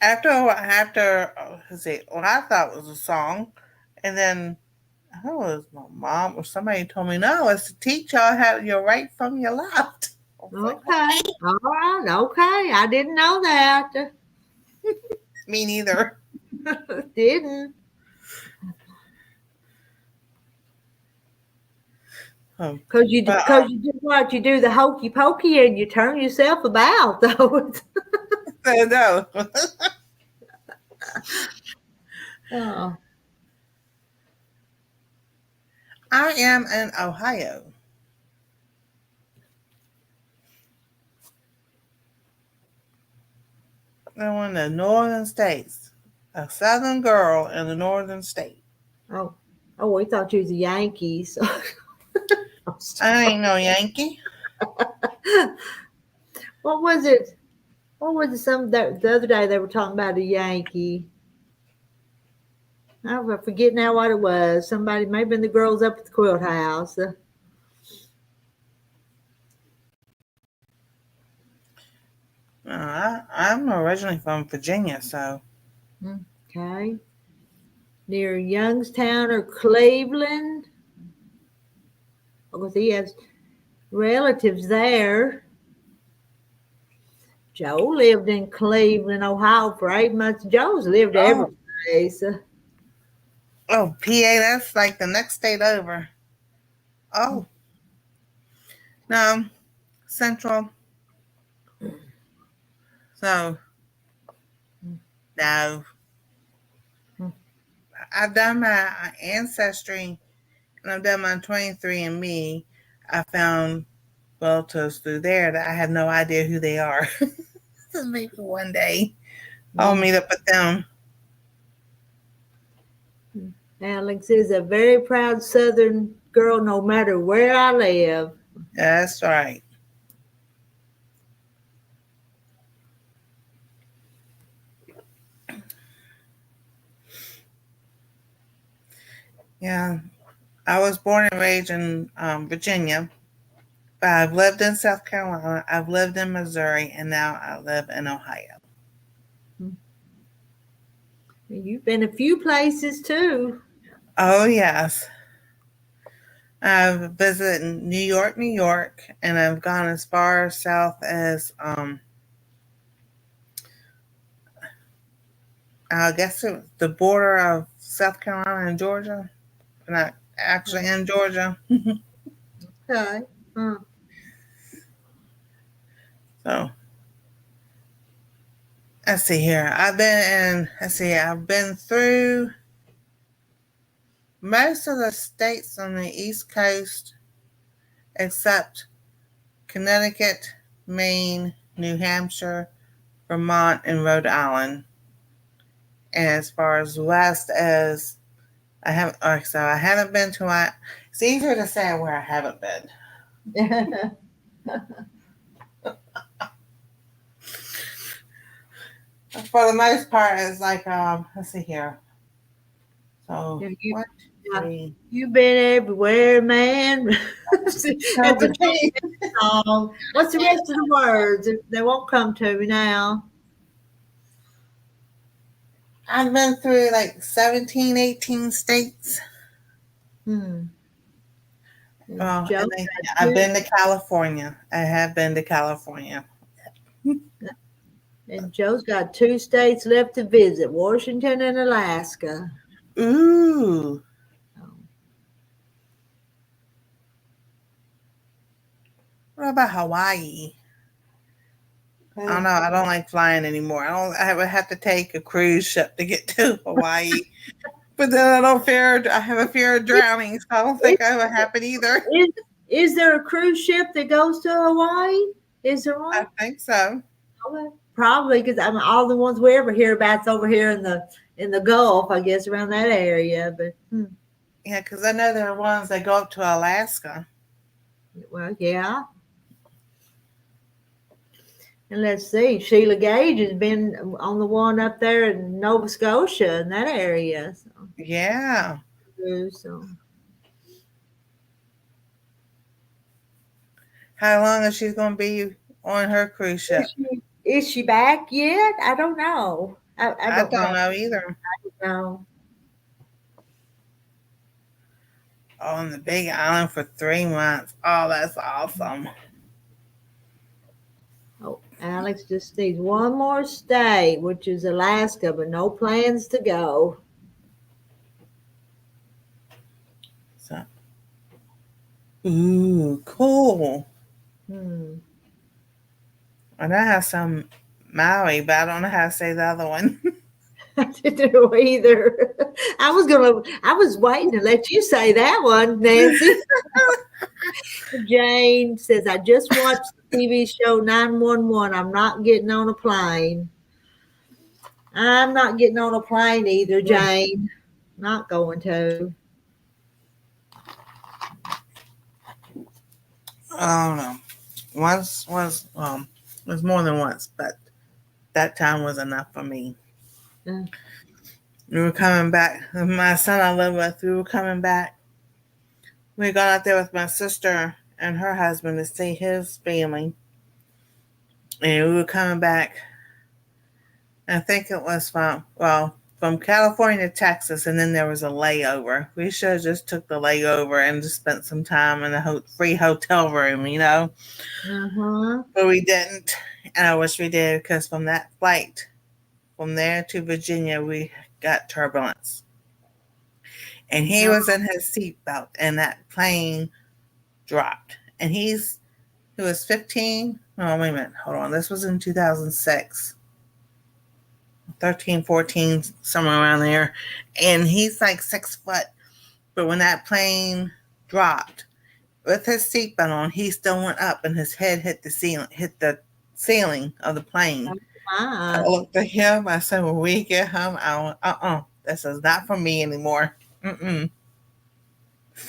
Let's see, what I thought was a song, and then I don't know, it was my mom or somebody told me no, it's to teach y'all how your right from your left. I was like, Okay. All right. Okay. I didn't know that. me neither. Didn't. Because But you do what? You do the hokey pokey and you turn yourself about, though. no, Oh, I am in Ohio. I'm one of the northern states. A southern girl in the northern state. oh, oh, we thought you was a Yankees. I ain't no Yankee. What was it? What was it? The other day they were talking about a Yankee. I forget now what it was. Somebody, maybe the girls up at the Quilt House. I'm originally from Virginia, so. Okay, near Youngstown or Cleveland. Because he has relatives there. Joe lived in Cleveland, Ohio for 8 months. Joe's lived every Oh, place. oh, PA, that's like the next state over. Oh, no, Central. So, no. I've done my ancestry and I've done my 23andMe. I found relatives through there that I have no idea who they are. Maybe one day I'll meet up with them. Alex is a very proud Southern girl, no matter where I live. That's right. Yeah, I was born and raised in Virginia, but I've lived in South Carolina, I've lived in Missouri, and now I live in Ohio. You've been a few places too. Oh, yes. I've visited New York, New York, and I've gone as far south as I guess it was the border of South Carolina and Georgia. Not actually in Georgia. Okay. Huh. So let's see here. I've been through most of the states on the East Coast except Connecticut, Maine, New Hampshire, Vermont, and Rhode Island. And as far as west as I haven't been to my. It's easier to say where I haven't been. For the most part, it's like let's see here. So Yeah, 1, yeah, 3, you've been everywhere, man. That's a 17. song. What's the rest of the words? They won't come to me now. I've been through like 17, 18 states. Hmm. And Well, Joe and got I've two, been to California. I have been to California. and Joe's got two states left to visit: Washington and Alaska. Ooh. Oh, What about Hawaii? I don't okay. know. I don't like flying anymore. I would have to take a cruise ship to get to Hawaii. But then I have a fear of drowning, so I don't think that would happen either. Is, is there a cruise ship that goes to Hawaii? Is there I one? think so. Okay. Probably because I mean all the ones we ever hear about's over here in the Gulf, I guess, around that area. But Yeah, because I know there are ones that go up to Alaska. well, yeah. And let's see, Sheila Gage has been on the one up there in Nova Scotia in that area. Yeah. So How long is she going to be on her cruise ship? is she back yet? I don't know. I I don't don't know. know either. No. On the Big Island for 3 months. Oh, that's awesome. Oh, Alex just needs one more state, which is Alaska, but no plans to go. So, ooh, cool. Hmm. I know how some Maui, but I don't know how to say the other one. I didn't know either. I was waiting to let you say that one, Nancy. Jane says, I just watched the TV show 911. I'm not getting on a plane. I'm not getting on a plane either, Jane. Not going to. Oh no. Once was it was more than once, but that time was enough for me. Uh, We were coming back. My son I live with, we were coming back. We had gone out there with my sister and her husband to see his family. And we were coming back. I think it was from California to Texas, and then there was a layover. We should have just took the layover and just spent some time in a free hotel room, huh. But we didn't, and I wish we did because from that flight from there to Virginia, we got turbulence, and he No. was in his seatbelt, and that plane dropped, and he was 15. Oh, wait a minute, hold on. This was in 2006. 13, 14, somewhere around there. And he's like 6 foot. But when that plane dropped, with his seatbelt on, he still went up and his head hit the ceiling of the plane. I My. looked at him. I said, when we get home, this is not for me anymore. Mm-mm.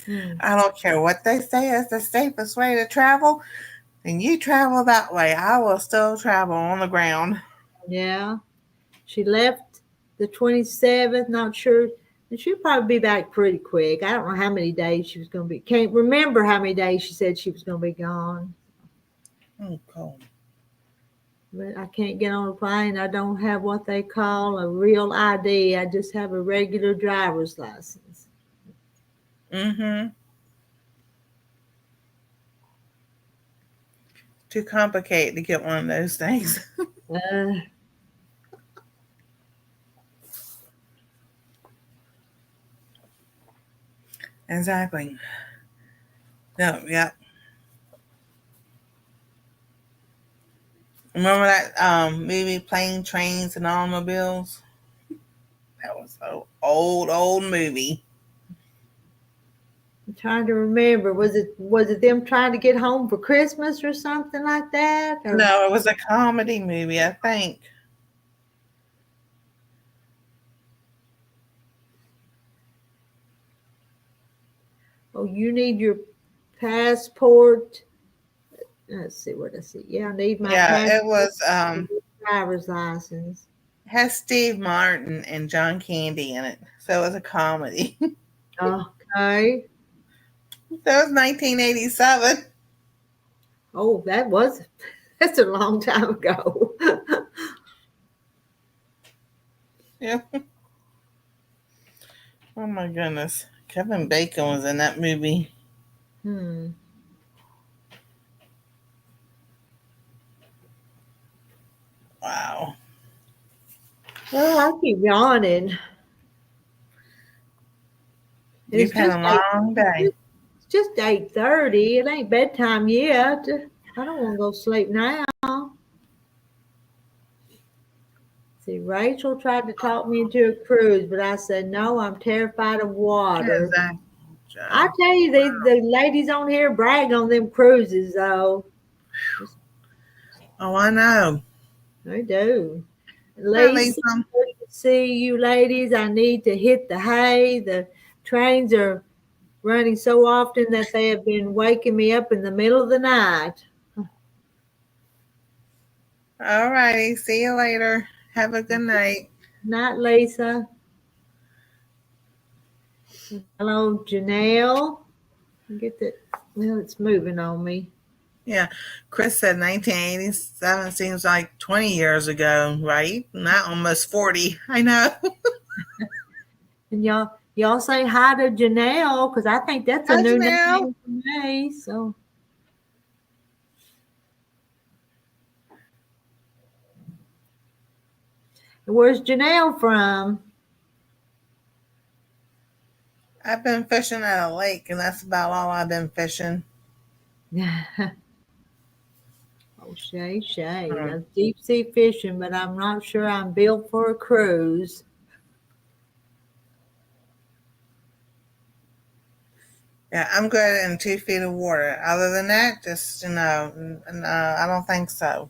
Hmm. I don't care what they say is the safest way to travel. And you travel that way. I will still travel on the ground. Yeah. She left the 27th, not sure. And she'll probably be back pretty quick. I don't know how many days she was going to be. Can't remember how many days she said she was going to be gone. Oh, cold. But I can't get on a plane. I don't have what they call a real ID. I just have a regular driver's license. Mm-hmm. too complicated to get one of those things. Uh, Exactly. No, yeah. Remember that movie Plane, Trains, and Automobiles? That was an old movie. I'm trying to remember. Was it them trying to get home for Christmas or something like that? Or No, it was a comedy movie, I think. oh, you need your passport. Let's see what I see. Yeah, I need my Yeah, passport it was and driver's license. has Steve Martin and John Candy in it. So it was a comedy. Okay. That was 1987. Oh, that's a long time ago. Yeah. Oh my goodness. Kevin Bacon was in that movie. hmm. Wow. Well, I keep yawning. And You've it's had just a eight. long day. It's just 8:30. It ain't bedtime yet. I don't want to go sleep now. See, Rachel tried to talk me into a cruise, but I said no. I'm terrified of water. Exactly. I tell you, the ladies on here brag on them cruises, though. Oh, I know. They do. At Well, least Lisa. see you ladies. I need to hit the hay. The trains are running so often that they have been waking me up in the middle of the night. All righty. See you later. Have a good night. Night, Lisa. Hello, Janelle. Get that. Well, it's moving on me. Yeah. Chris said 1987 seems like 20 years ago, right? Not almost 40. I know. And y'all say hi to Janelle because I think that's a Hi, new Janelle. name for me. So where's Janelle from? I've been fishing at a lake, and that's about all I've been fishing. Oh, Shay. Hmm. That's deep sea fishing, but I'm not sure I'm built for a cruise. Yeah, I'm good in 2 feet of water. Other than that, just, no, I don't think so.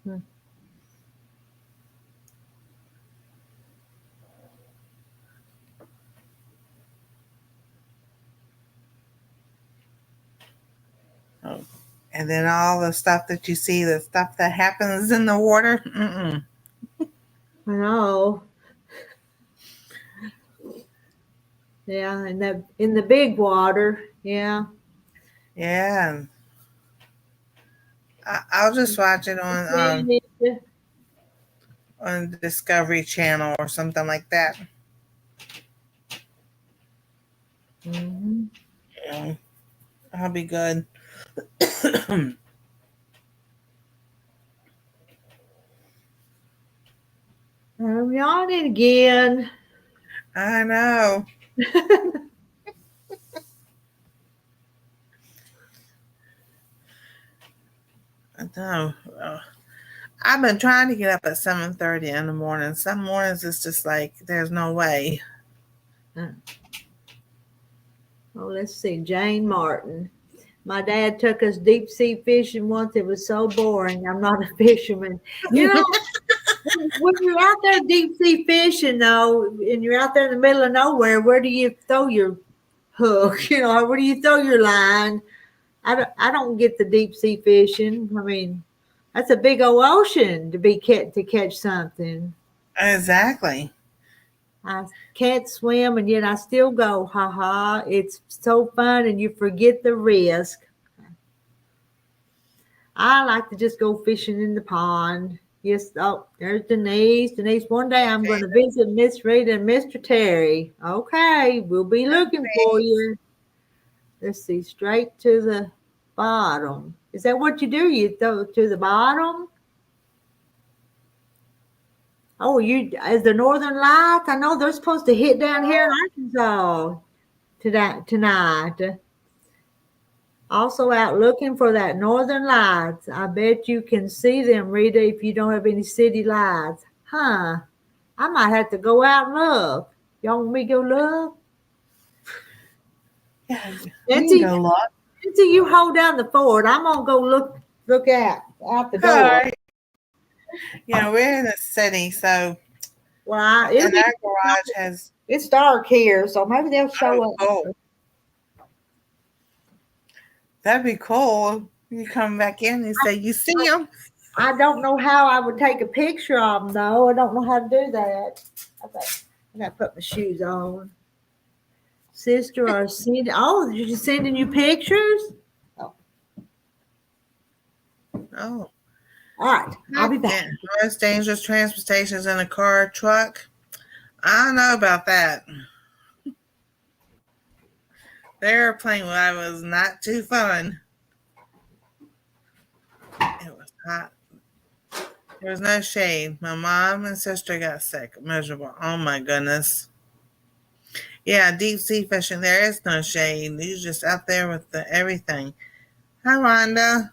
Hmm. Oh. And then all the stuff that you see, the stuff that happens in the water, mm-mm. I know. Yeah, in the big water. Yeah. Yeah. I'll just watch it on Discovery Channel or something like that. Mm-hmm. Yeah, I'll be good. I'm yawning again. I know. I know. I've been trying to get up at 7:30 in the morning. Some mornings it's just like there's no way. Oh, let's see. Jane Martin. My dad took us deep sea fishing once. It was so boring. I'm not a fisherman. You know, when you're out there deep sea fishing, though, and you're out there in the middle of nowhere, where do you throw your hook? Where do you throw your line? I don't get the deep sea fishing. I mean, that's a big old ocean to catch something. Exactly. I can't swim, and yet I still go. Ha ha! It's so fun, and you forget the risk. I like to just go fishing in the pond. Yes. Oh, there's Denise. Denise, one day I'm going to visit Miss Rita and Mr. Terry. Okay, we'll be looking for you. Let's see, straight to the Bottom. Is that what you do? You throw it to the bottom? Oh, you as the Northern Lights? I know they're supposed to hit down here in Arkansas tonight. Also out looking for that Northern Lights. I bet you can see them, Rita, if you don't have any city lights. Huh. I might have to go out and look. Y'all want me to go look? Yeah, you Nancy, can go look. Nancy, you hold down the fort. I'm gonna go look out the All door. right. Yeah, we're in the city, so Well, and our garage has it's dark here, so maybe they'll show up. oh, that'd be cool. You come back in and say you see them. I don't know how I would take a picture of them though. I don't know how to do that. Okay, I gotta put my shoes on. Sister or sending? Oh, they're just sending you pictures. Oh, Oh, all right. I'll be back. yeah. Most dangerous transportation is in a car or truck. I don't know about that. The airplane ride was not too fun. It was hot. There was no shade. My mom and sister got sick. Miserable. Oh my goodness. Yeah, deep sea fishing. There is no shade. You're just out there with the everything. Hi, Rhonda.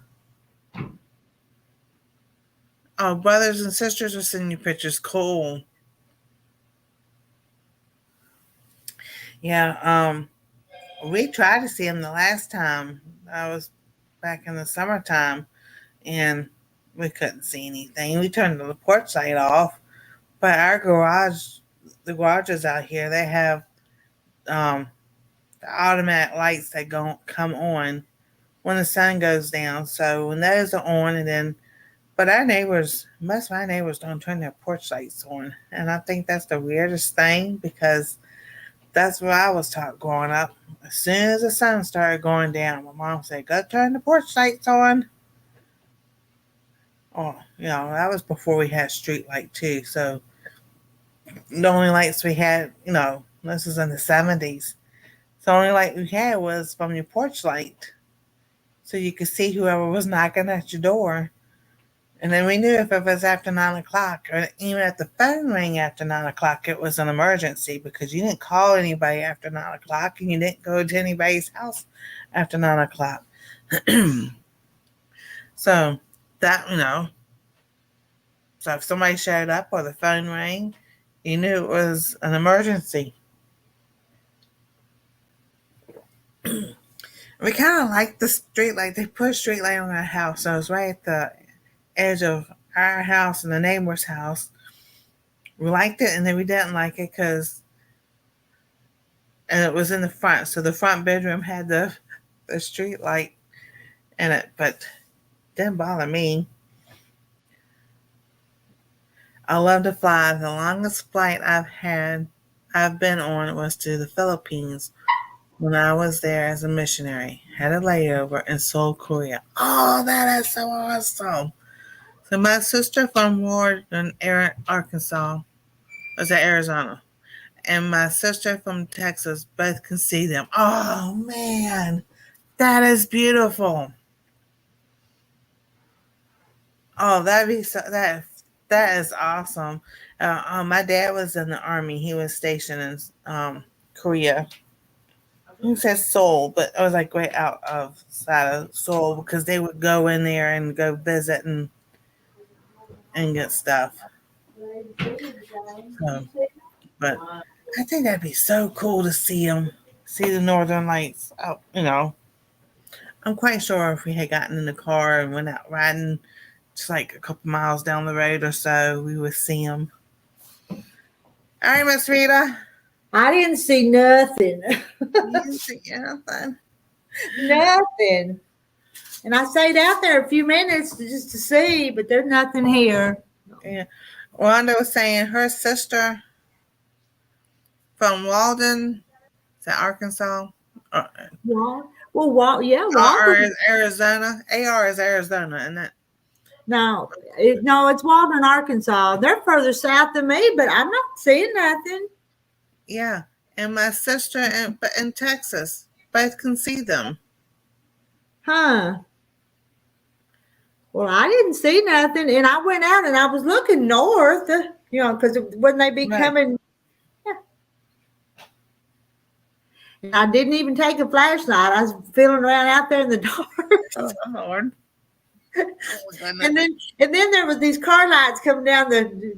Oh, brothers and sisters are sending you pictures. Cool. Yeah. We tried to see them the last time. I was back in the summertime, and we couldn't see anything. We turned the porch light off, but our garage, the garages out here, they have um, the automatic lights that come on when the sun goes down. So when those are on, and then, but our neighbors, most of my neighbors don't turn their porch lights on, and I think that's the weirdest thing because that's what I was taught growing up. As soon as the sun started going down, my mom said, "Go turn the porch lights on." Oh, that was before we had street light too. So the only lights we had, this was in the 70s. So the only light we had was from your porch light. So you could see whoever was knocking at your door. And then we knew if it was after 9 o'clock, or even if the phone rang after 9 o'clock, it was an emergency because you didn't call anybody after 9 o'clock and you didn't go to anybody's house after 9 o'clock. So that, so if somebody showed up or the phone rang, you knew it was an emergency. We kind of like the street light. They put a street light on our house, so it was right at the edge of our house and the neighbor's house. We liked it, and then we didn't like it and it was in the front, so the front bedroom had the street light in it, but it didn't bother me. I love to fly. The longest flight I've been on was to the Philippines when I was there as a missionary. Had a layover in Seoul, Korea. Oh, that is so awesome. So my sister from Northern Arkansas was at Arizona, and my sister from Texas both can see them. Oh man, that is beautiful. Oh, that'd be that is awesome. My dad was in the army. He was stationed in Korea. He said Seoul, but I was like way outside of Seoul because they would go in there and go visit and get stuff. So, but I think that'd be so cool to see them, see the Northern Lights. I'm quite sure if we had gotten in the car and went out riding just like a couple miles down the road or so, we would see them. All right, Miss Rita. I didn't see nothing. You didn't see anything. Nothing. And I stayed out there a few minutes just to see, but there's nothing here. Yeah. Wanda was saying her sister from Walden, is that Arkansas? Yeah, R Walden. is Arizona. AR is Arizona, isn't it? No, it's Walden, Arkansas. They're further south than me, but I'm not seeing nothing. Yeah. And my sister in Texas, both can see them. Huh. Well, I didn't see nothing, and I went out and I was looking north, because wouldn't they be Right. coming? Yeah. And I didn't even take a flashlight. I was feeling around out there in the dark. Oh, Lord. Oh, my goodness. And then there was these car lights coming down the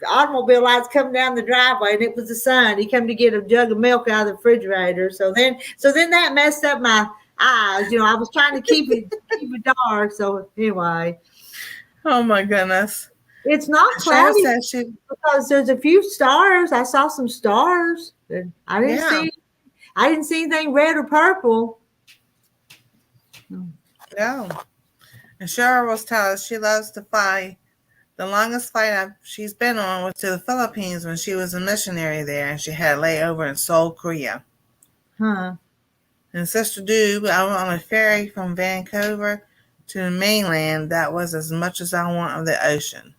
automobile lights coming down the driveway, and it was the sun. He came to get a jug of milk out of the refrigerator. So then that messed up my eyes. I was trying to keep it dark. So anyway, Oh, my goodness. it's not Cheryl cloudy said she, because there's a few stars. I saw some stars. I didn't yeah, see I didn't see anything red or purple. yeah. And Cheryl was telling us she loves to fly. The longest flight she's been on was to the Philippines when she was a missionary there, and she had a layover in Seoul, Korea. Huh. And Sister Doob, I went on a ferry from Vancouver to the mainland. That was as much as I want of the ocean.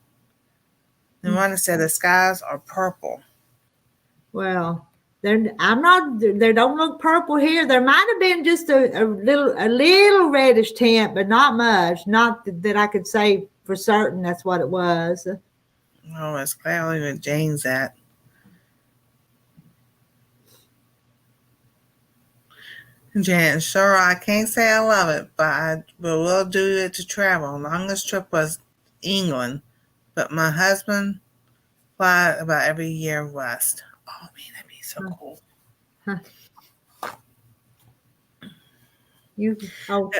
And one said the skies are purple. Well, I'm not. They don't look purple here. There might have been just a little reddish tint, but not much. Not that I could say for certain that's what it was. Oh, it's clearly where Jane's at. Jan, sure, I can't say I love it, but we'll do it to travel. Longest trip was England, but my husband fly about every year west. Oh man, that'd be so cool. Huh.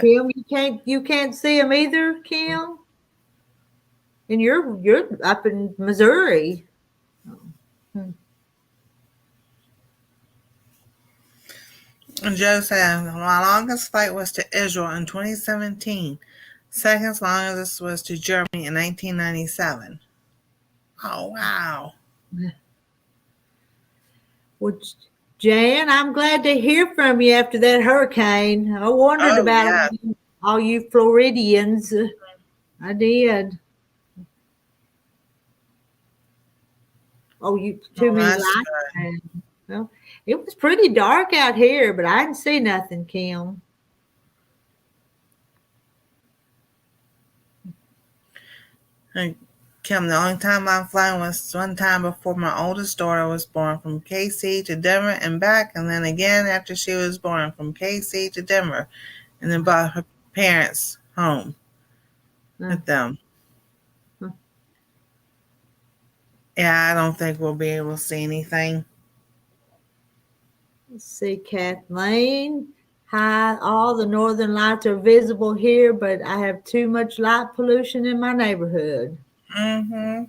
Kim, you can't see them either, Kim. And you're up in Missouri. Hmm. And Joe said my longest flight was to Israel in 2017. Second longest was to Germany in 1997. Oh wow! Which, Jan, I'm glad to hear from you after that hurricane. I wondered Oh about yeah, all you Floridians. I did. Oh, you too oh many that's lights. good. Well, it was pretty dark out here, but I didn't see nothing, Kim. And Kim, the only time I'm flying was one time before my oldest daughter was born, from KC to Denver and back, and then again after she was born, from KC to Denver, and then brought her parents home Uh, with them. uh, Yeah, I don't think we'll be able to see anything. let's see, Kathleen. Hi, all the northern lights are visible here, but I have too much light pollution in my neighborhood. Mm-hmm.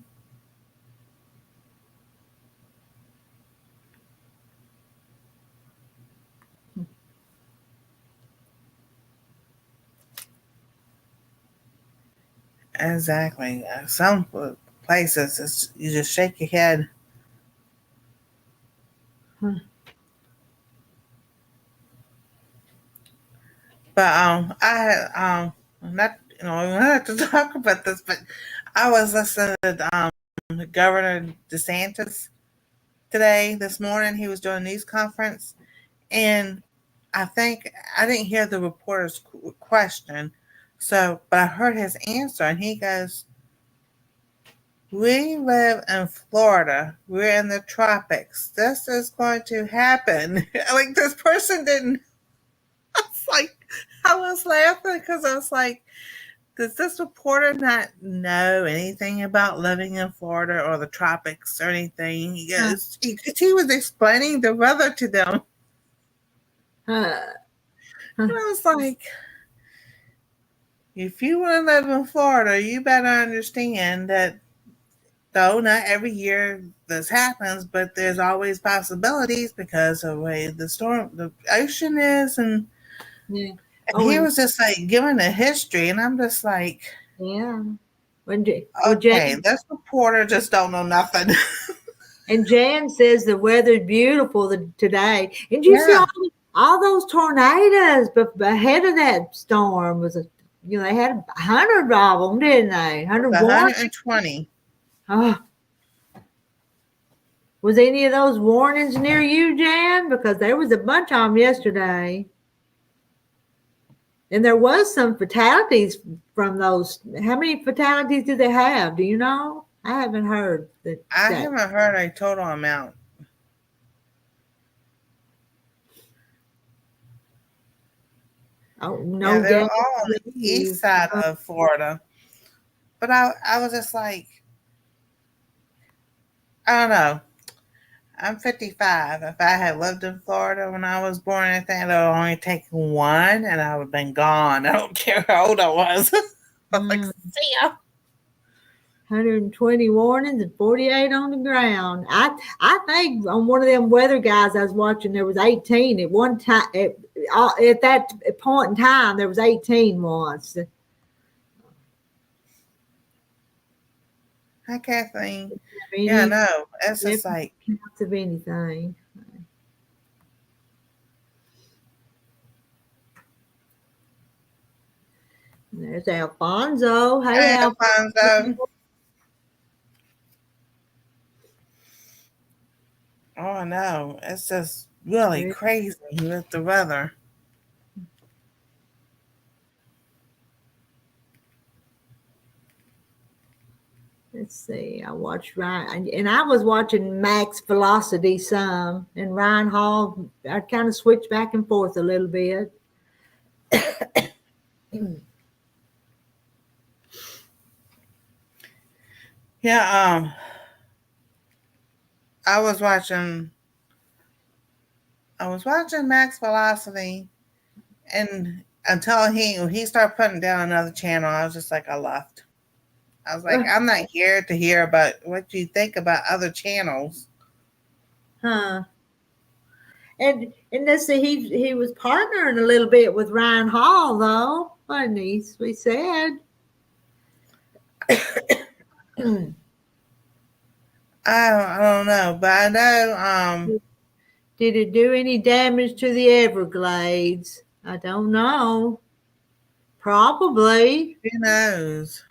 Exactly. Some places you just shake your head. Huh. But not we don't have to talk about this, but I was listening to Governor DeSantis this morning. He was doing a news conference, and I think I didn't hear the reporter's question, but I heard his answer, and he goes, "We live in Florida. We're in the tropics. This is going to happen." Like this person didn't. I was like, I was laughing because I was like, does this reporter not know anything about living in Florida or the tropics or anything? He Huh. goes, he was explaining the weather to them. Huh. And I was like, if you want to live in Florida, you better understand that though not every year this happens, but there's always possibilities because of the way the ocean is. And Yeah. Oh, he and was just like giving a history. And I'm just like, yeah. Well, okay, this reporter just don't know nothing. and Jan says the weather's beautiful today. And you see Yeah. all those tornadoes, but ahead of that storm they had 100 of them, didn't they? 101. 120. Oh, was any of those warnings near you, Jan? Because there was a bunch of them yesterday. And there was some fatalities from those. How many fatalities did they have? Do you know? I haven't heard that. I haven't heard a total amount. Oh, Yeah, no they were gas all on the east leave. side of Florida. But I was just like, I don't know. I'm 55. If I had lived in Florida when I was born, I think it would only take one and I would have been gone. I don't care how old I was. I was like, see ya. 120 warnings and 48 on the ground. I think on one of them weather guys I was watching, there was 18 at one time. At that point in time, there was 18 once. Hi, Kathleen. Yeah, Any no, it's just like, counts of anything. There's Alfonso. Hey, hey, Alfonso. Alfonso. Oh, no, it's just really crazy with the weather. Let's see. I watched Ryan, and I was watching Max Velocity some, and Ryan Hall. I kind of switched back and forth a little bit. Yeah, I was watching Max Velocity, and until he started putting down another channel, I was just like, I left. I was like, I'm not here to hear about what you think about other channels. Huh. And let's see, he was partnering a little bit with Ryan Hall though, wasn't he? We said. I don't know, but I know Did it do any damage to the Everglades? I don't know. Probably. who knows.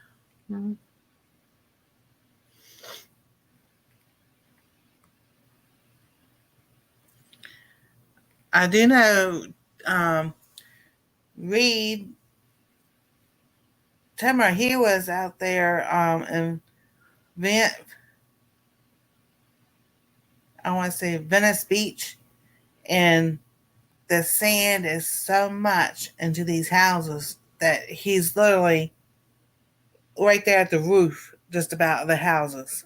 I do know Reed Timmer, he was out there in Vent I want to say Venice Beach, and the sand is so much into these houses that he's literally right there at the roof, just about the houses.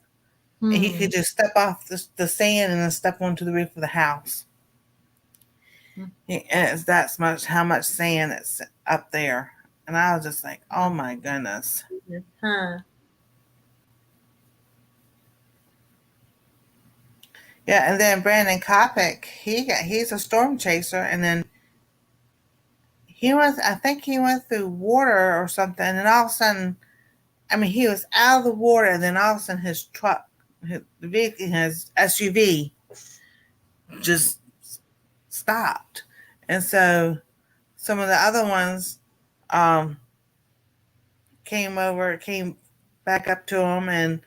And he could just step off the sand and then step onto the roof of the house. And it's that's much how much sand that's up there. And I was just like, oh my goodness. Huh. Yeah, and then Brandon Kopic, he's a storm chaser, and then I think he went through water or something, and all of a sudden, I mean, he was out of the water, and then all of a sudden his truck, the vehicle, his SUV just stopped. And so some of the other ones um, came back up to him, and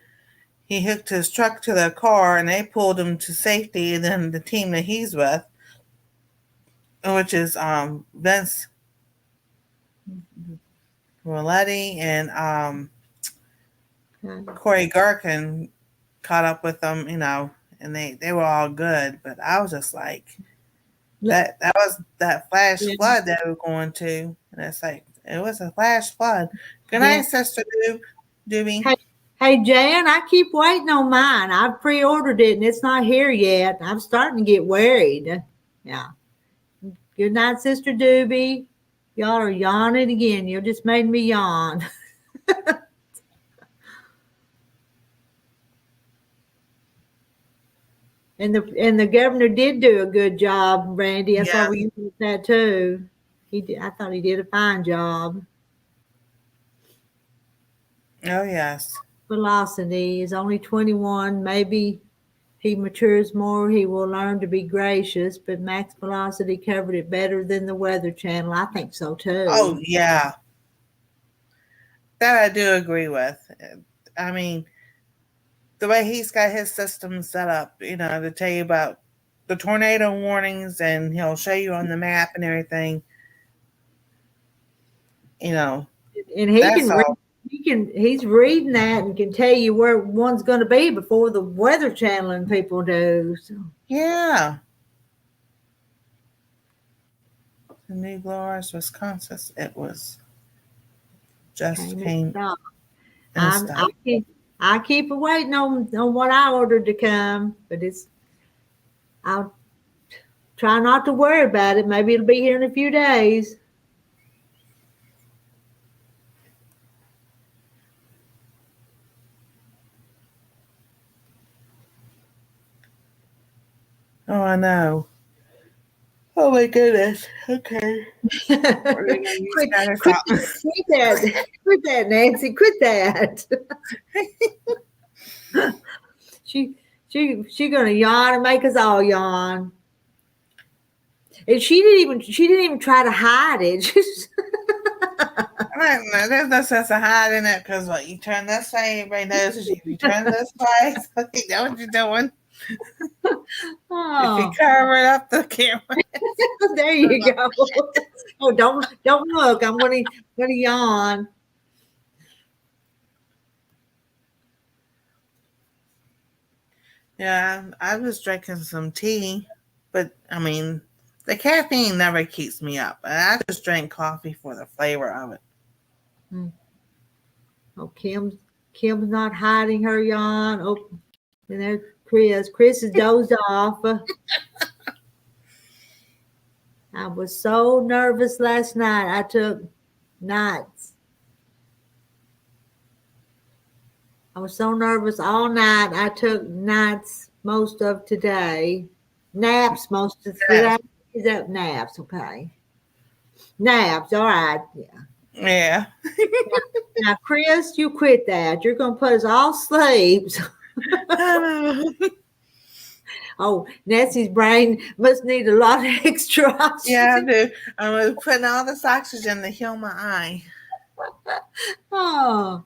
he hooked his truck to the car, and they pulled him to safety. And then the team that he's with, which is Vince Roletti and Corey Garkin, caught up with them, and they were all good. But I was just like, that was that flash flood that we were going to, and it's like it was a flash flood. Good night, Sister Doobie. Hey, Jan, I keep waiting on mine. I've pre-ordered it and it's not here yet. I'm starting to get worried. Yeah. Good night, Sister Doobie. Y'all are yawning again. You just made me yawn. And the governor did do a good job, Randy. I saw you did that too. He did. I thought he did a fine job. Oh yes. Velocity is only 21. Maybe he matures more, he will learn to be gracious, but Max Velocity covered it better than the Weather Channel. I think so too. Oh yeah. That I do agree with. I mean, the way he's got his system set up, to tell you about the tornado warnings, and he'll show you on the map and everything. you know, And he that's can read. all. He's reading that and can tell you where one's going to be before the weather channeling people do. So. Yeah. The New Glarus, Wisconsin. It was just Came and came stopped. and stuff. I keep waiting on what I ordered to come, but I'll try not to worry about it. Maybe it'll be here in a few days. Oh, I know. Oh my goodness. Okay. We're gonna use quit, kind of quit, something. quit that, Nancy, quit that. She gonna yawn and make us all yawn. And she didn't even try to hide it. There's no sense of hiding it because what you turn this way, everybody knows you. If you turn this way, so you know what you're doing. If you Oh, cover it up the camera. there you go. Oh, don't look. I'm gonna yawn. Yeah, I was drinking some tea, but I mean, the caffeine never keeps me up. And I just drink coffee for the flavor of it. Hmm. Oh, Kim's not hiding her yawn. Oh, and there's Chris. Chris is dozed off. I was so nervous last night. I took nights. I was so nervous all night. I took nights most of today. Naps most of Yes. today. Is that naps? Okay. Naps. All right. Yeah. Yeah. Now, Chris, you quit that. You're going to put us all sleep. Oh, Nancy's brain must need a lot of extra Yeah, I oxygen. do. I'm putting all this oxygen to heal my eye. Oh,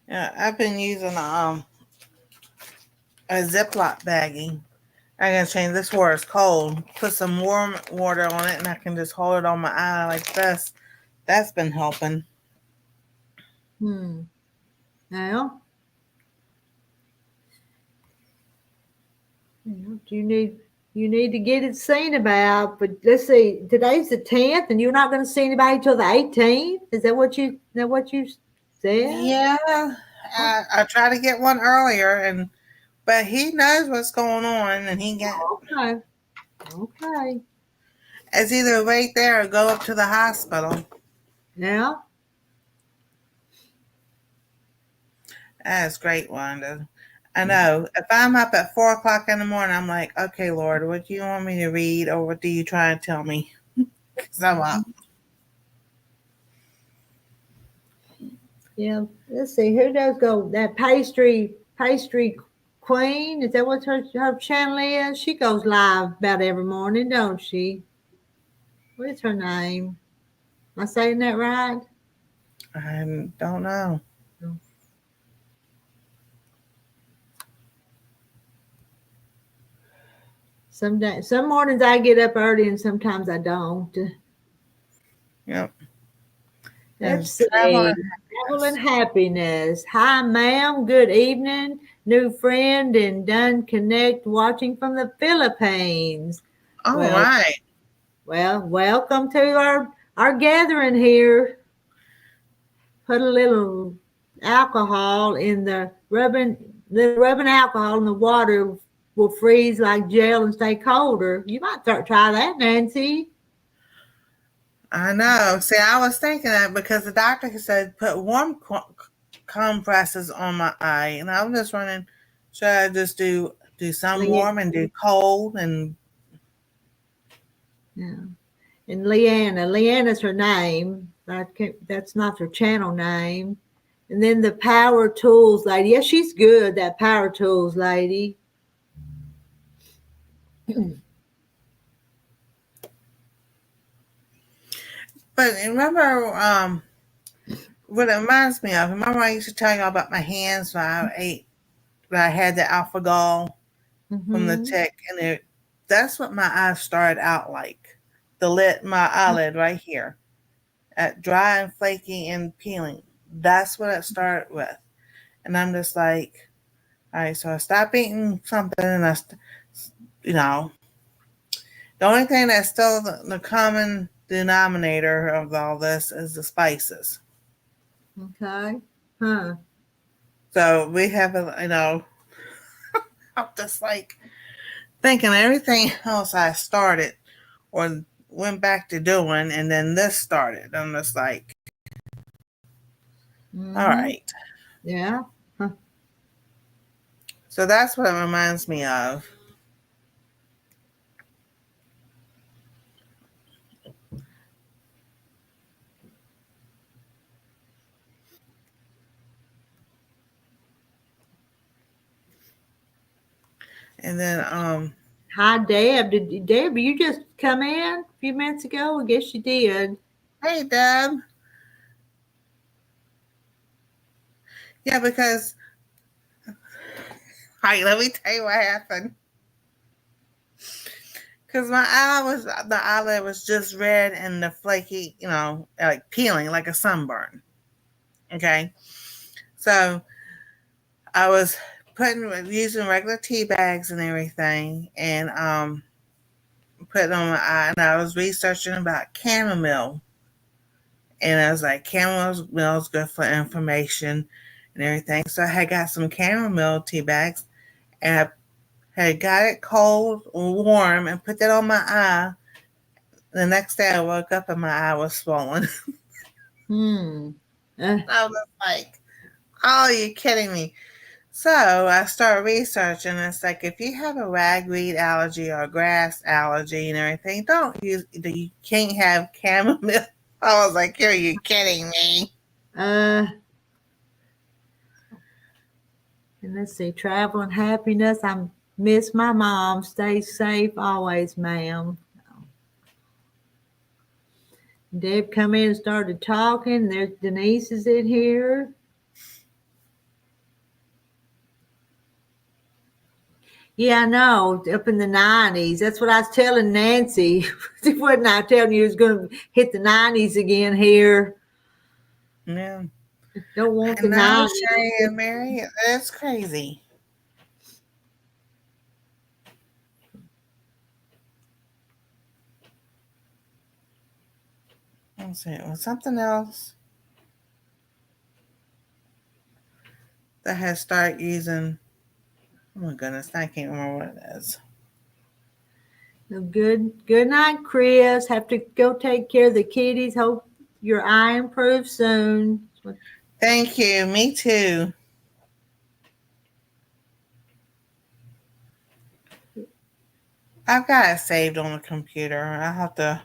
Yeah, I've been using a Ziploc baggie. I gotta change this water. It's cold. Put some warm water on it, and I can just hold it on my eye like this. That's been helping. now, you need to get it seen about. But let's see. Today's the 10th, and you're not going to see anybody till the 18th. Is that what you said? Yeah, I try to get one earlier, but he knows what's going on, and he got. Okay. Okay. It's either wait there or go up to the hospital. Now, That's great, Wanda. I know. If I'm up at 4 o'clock in the morning, I'm like, okay, Lord, what do you want me to read, or what do you try and tell me? Because I'm up. yeah. Let's see. Who does go? That pastry queen. Is that what her channel is? She goes live about every morning, don't she? What is her name? Am I saying that right? I don't know. Some mornings I get up early and sometimes I don't. Yep. Let's It's travel see. and Travel and happiness. happiness. Hi, ma'am. Good evening. New friend and done connect watching from the Philippines. All Well, right. welcome to our gathering here. Put a little alcohol in the rubbing alcohol in the water will freeze like gel and stay colder. You might try that, Nancy. I know. See, I was thinking that because the doctor said put warm compresses on my eye, and I was just running. Should I just do some warm and do cold and Yeah. And Leanna's her name. That's not her channel name. And then the Power Tools lady. Yeah, she's good, that Power Tools lady. But remember, what it reminds me of. Remember, I used to tell you about my hands when I ate. When I had the alpha gall. from the Mm-hmm. tick, and that's what my eyes started out like. My eyelid right here, at dry and flaky and peeling. That's what it started with, and I'm just like, all right. So I stopped eating something, and you know, the only thing that's still the common denominator of all this is the spices. Okay. Huh. So we have I'm just like thinking everything else I started or went back to doing, and then this started. I'm just like, all Mm-hmm. right. Yeah. Huh. So that's what it reminds me of. And then, Hi, Deb. Deb, you just come in a few minutes ago? I guess you did. hey, Deb. Yeah, because, all right, let me tell you what happened. Because the eyelid was just red and the flaky, like peeling like a sunburn. Okay. So I was using regular tea bags and everything, and putting on my eye, and I was researching about chamomile, and I was like, chamomile is good for inflammation and everything. So I had got some chamomile tea bags, and I had got it cold or warm, and put that on my eye. The next day I woke up and my eye was swollen. Hmm. Uh, I was like, oh, you're kidding me. So I started researching. It's like if you have a ragweed allergy or a grass allergy and everything, you can't have chamomile. I was like, are you kidding me? uh, and let's see. Travel and happiness. I miss my mom. Stay safe always, ma'am. Deb come in and started talking. There's Denise is in here. Yeah, I know. Up in the 90s. That's what I was telling Nancy. Wasn't I telling you it was going to hit the 90s again here? Yeah. Don't I want the know, 90s. Sherry and Mary. That's crazy. Let's see. It was something else that has started using. Oh my goodness, I can't remember what it is. Good night, Chris. Have to go take care of the kitties. Hope your eye improves soon. Thank you. Me too. I've got it saved on the computer. I have to.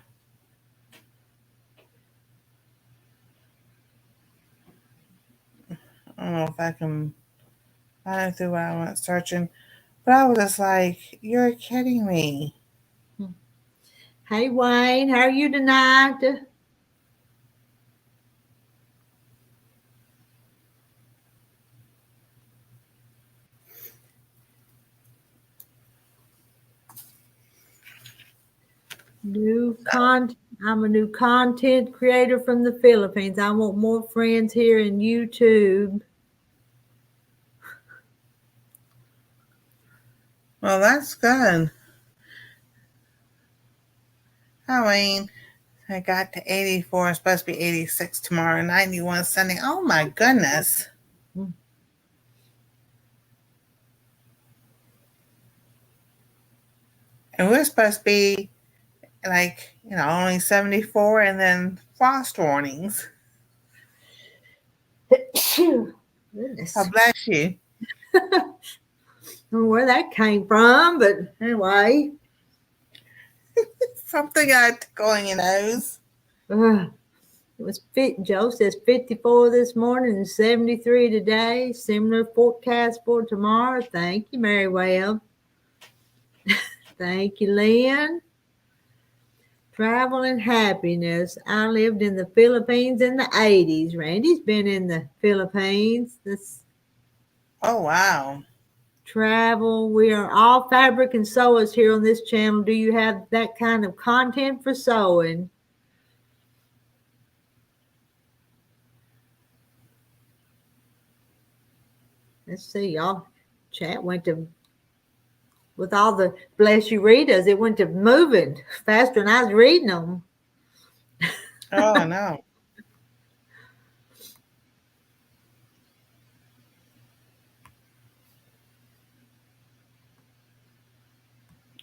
I don't know if I can find it through what I went searching, but I was just like, "You're kidding me." Hey, Wayne, how are you tonight? New content. I'm a new content creator from the Philippines. I want more friends here in YouTube. Well, that's good. I mean, I got to 84. It's supposed to be 86 tomorrow. 91 Sunday. Oh my goodness. And we're supposed to be like, only 74 and then frost warnings. Goodness. God bless you. I don't know where that came from, but anyway. Something got going your nose. It was fit. Joe says 54 this morning and 73 today. Similar forecast for tomorrow. Thank you, Mary Webb. Thank you, Lynn. Travel and happiness. I lived in the Philippines in the 80s. Randy's been in the Philippines. Oh, wow. travel. We are all fabric and sewers here on this channel. Do you have that kind of content for sewing? Let's see, y'all. Chat went to, with all the bless you readers, it went to moving faster than I was reading them. Oh, I know.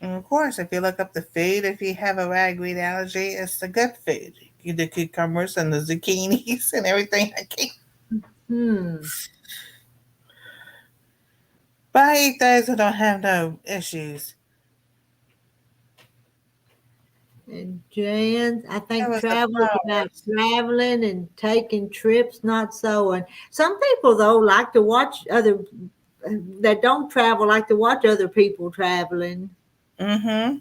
And of course, if you look up the food, if you have a ragweed allergy, it's the good food. The cucumbers and the zucchinis and everything I can. Hmm. But I eat those that don't have no issues. And Jan, I That think was the travel is about flowers. traveling and taking trips, not sewing. Some people though like to watch other that don't travel like to watch other people traveling. Mm-hmm.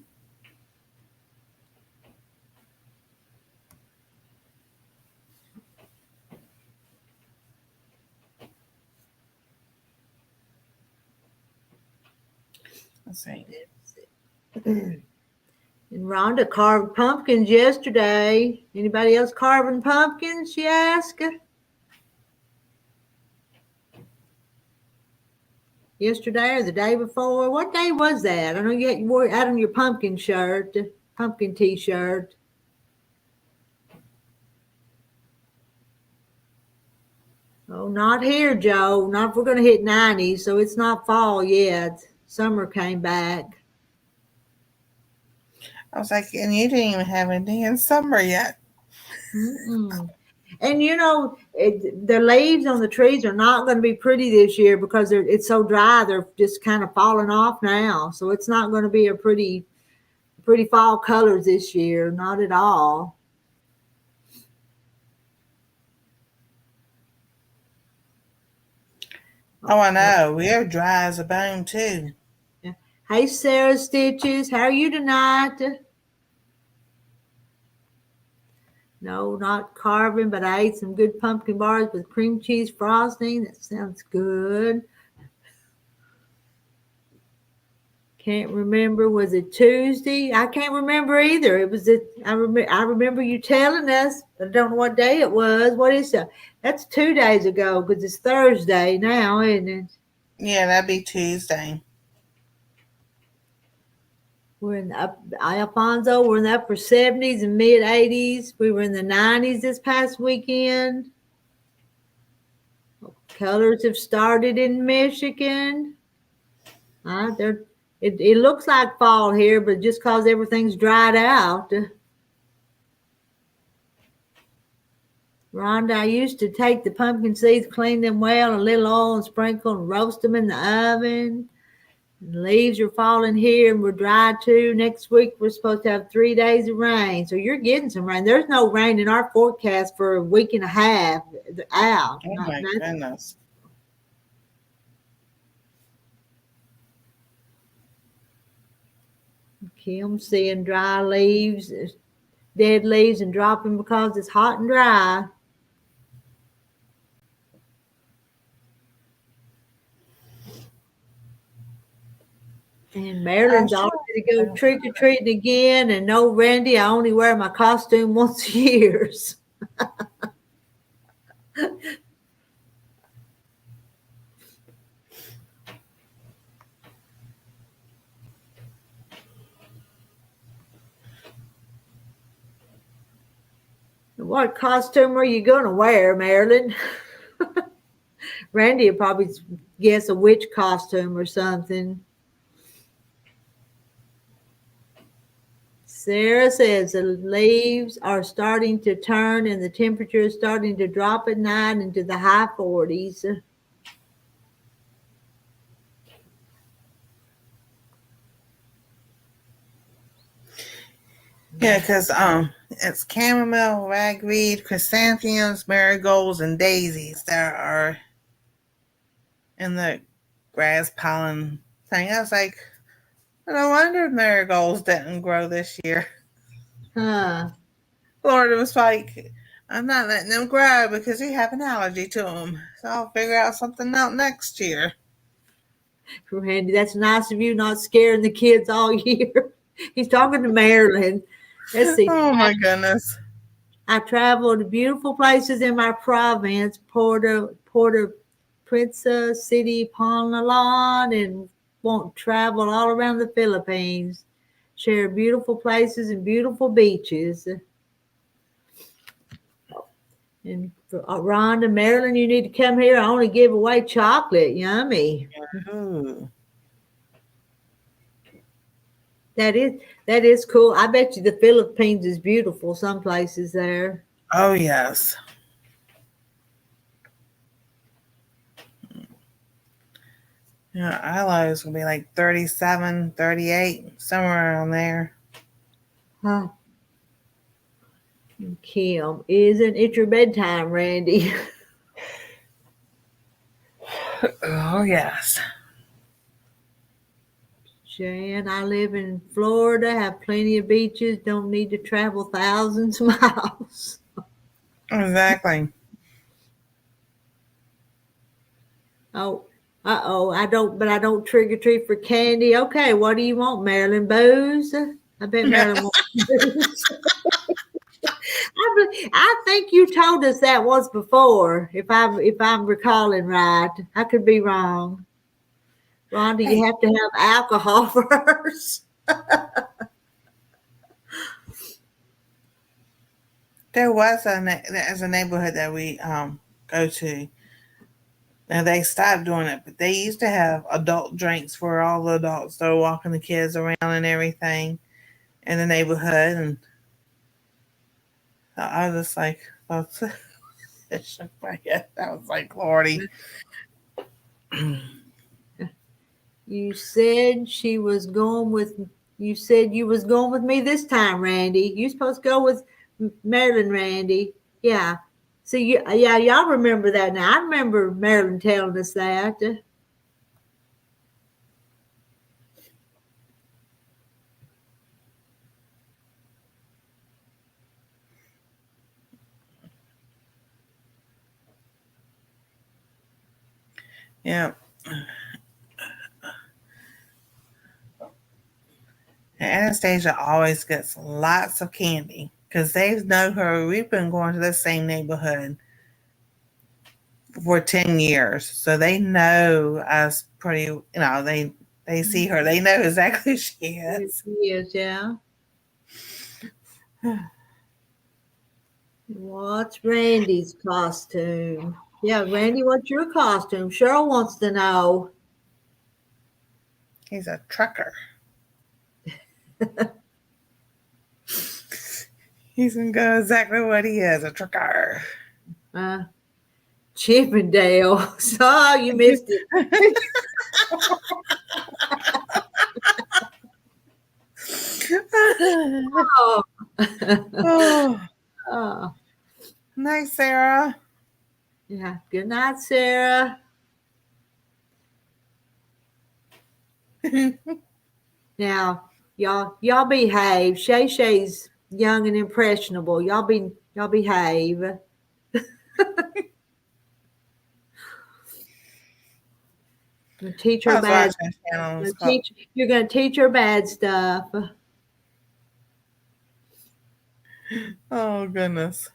Let's see. And Rhonda carved pumpkins yesterday. Anybody else carving pumpkins? She asked. Yesterday or the day before. What day was that? I know you wore out on your pumpkin shirt, pumpkin t-shirt. Oh, not here, Joe. Not if we're going to hit 90, so it's not fall yet. Summer came back. I was like, and you didn't even have anything in summer yet. Mm-mm. And the leaves on the trees are not going to be pretty this year because it's so dry. They're just kind of falling off now. So it's not going to be a pretty fall colors this year. Not at all. Oh, I know. We're dry as a bone too. Yeah. Hey, Sarah Stitches. How are you tonight? No, not carving, but I ate some good pumpkin bars with cream cheese frosting. That sounds good. Can't remember. Was it Tuesday? I can't remember either. It was. I remember you telling us. I don't know what day it was. What is that? That's 2 days ago because it's Thursday now, isn't it? Yeah, that'd be Tuesday. We're in Alfonso. We're in the upper 70s and mid 80s. We were in the 90s this past weekend. Colors have started in Michigan. It looks like fall here, but just because everything's dried out. Rhonda, I used to take the pumpkin seeds, clean them well, a little oil and sprinkle and roast them in the oven. And the leaves are falling here and we're dry too. Next week we're supposed to have 3 days of rain. So you're getting some rain. There's no rain in our forecast for a week and a half out. Oh Not my nothing. goodness. Kim seeing dry leaves, dead leaves and dropping because it's hot and dry. And I'm Maryland's all ready to go sure. trick or treating again. And no, Randy, I only wear my costume once a year. What costume are you going to wear, Marilyn? Randy will probably guess a witch costume or something. Sarah says the leaves are starting to turn and the temperature is starting to drop at night into the high 40s. Yeah, because it's chamomile, ragweed, chrysanthemums, marigolds, and daisies that are in the grass pollen thing. I was like, no wonder marigolds didn't grow this year. Huh. Florida was like, I'm not letting them grow because we have an allergy to them. So I'll figure out something out next year. Randy, that's nice of you not scaring the kids all year. He's talking to Marilyn. Let's see. Oh my goodness. I traveled to beautiful places in my province, Porto Princesa, City, Pangasinan, and want to travel all around the Philippines. Share beautiful places and beautiful beaches. And for Rhonda, Marilyn, you need to come here. I only give away chocolate. Yummy. Ooh. That is cool. I bet you the Philippines is beautiful. Some places there. Oh yes. Yeah, I thought it was gonna be like 37, 38, somewhere around there. Huh. Kim, isn't it your bedtime, Randy? Oh yes. Jan, I live in Florida, have plenty of beaches, don't need to travel thousands of miles. Exactly. Oh, I don't trick or treat for candy. Okay, what do you want, Marilyn? Booze? I bet Marilyn wants booze. I think you told us that once before, if I'm recalling right. I could be wrong. Rhonda, Hey, you have to have alcohol first. there's a neighborhood that we go to. Now they stopped doing it, but they used to have adult drinks for all the adults that were walking the kids around and everything in the neighborhood. And I was just like, oh, it shook my head. I was like, Lordy. You said she was going with. You said you was going with me this time, Randy. You supposed to go with Marilyn, Randy. Yeah. See, yeah, y'all remember that now. I remember Marilyn telling us that. Yeah. Anastasia always gets lots of candy because they know her. We've been going to the same neighborhood for 10 years. So they know us pretty, they see her. They know exactly who she is. Yes, yeah. What's Randy's costume? Yeah, Randy, what's your costume? Cheryl wants to know. He's a trucker. He's going to go exactly what he is, a trucker. Uh, Chippendale. So you missed it. Oh. Oh, Oh. nice, Sarah. Yeah. Good night, Sarah. Now, y'all behave. Shay Shay's young and impressionable. Y'all behave. Teach I her was bad. watching a channel. It's called, You're gonna teach her bad stuff. oh, goodness.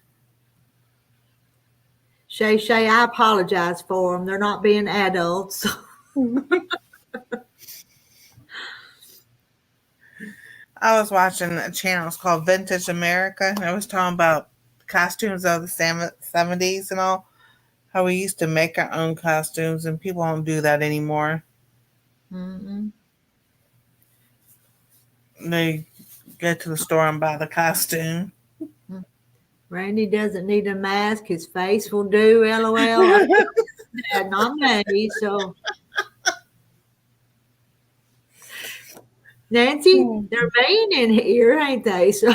Shay, I apologize for them. They're not being adults. I was watching a channel. It's called Vintage America. And it was talking about costumes of the 70s and all. How we used to make our own costumes, and people don't do that anymore. Mm-mm. They go to the store and buy the costume. Randy doesn't need a mask. His face will do. LOL. That not me. So Nancy, they're mean in here, ain't they? So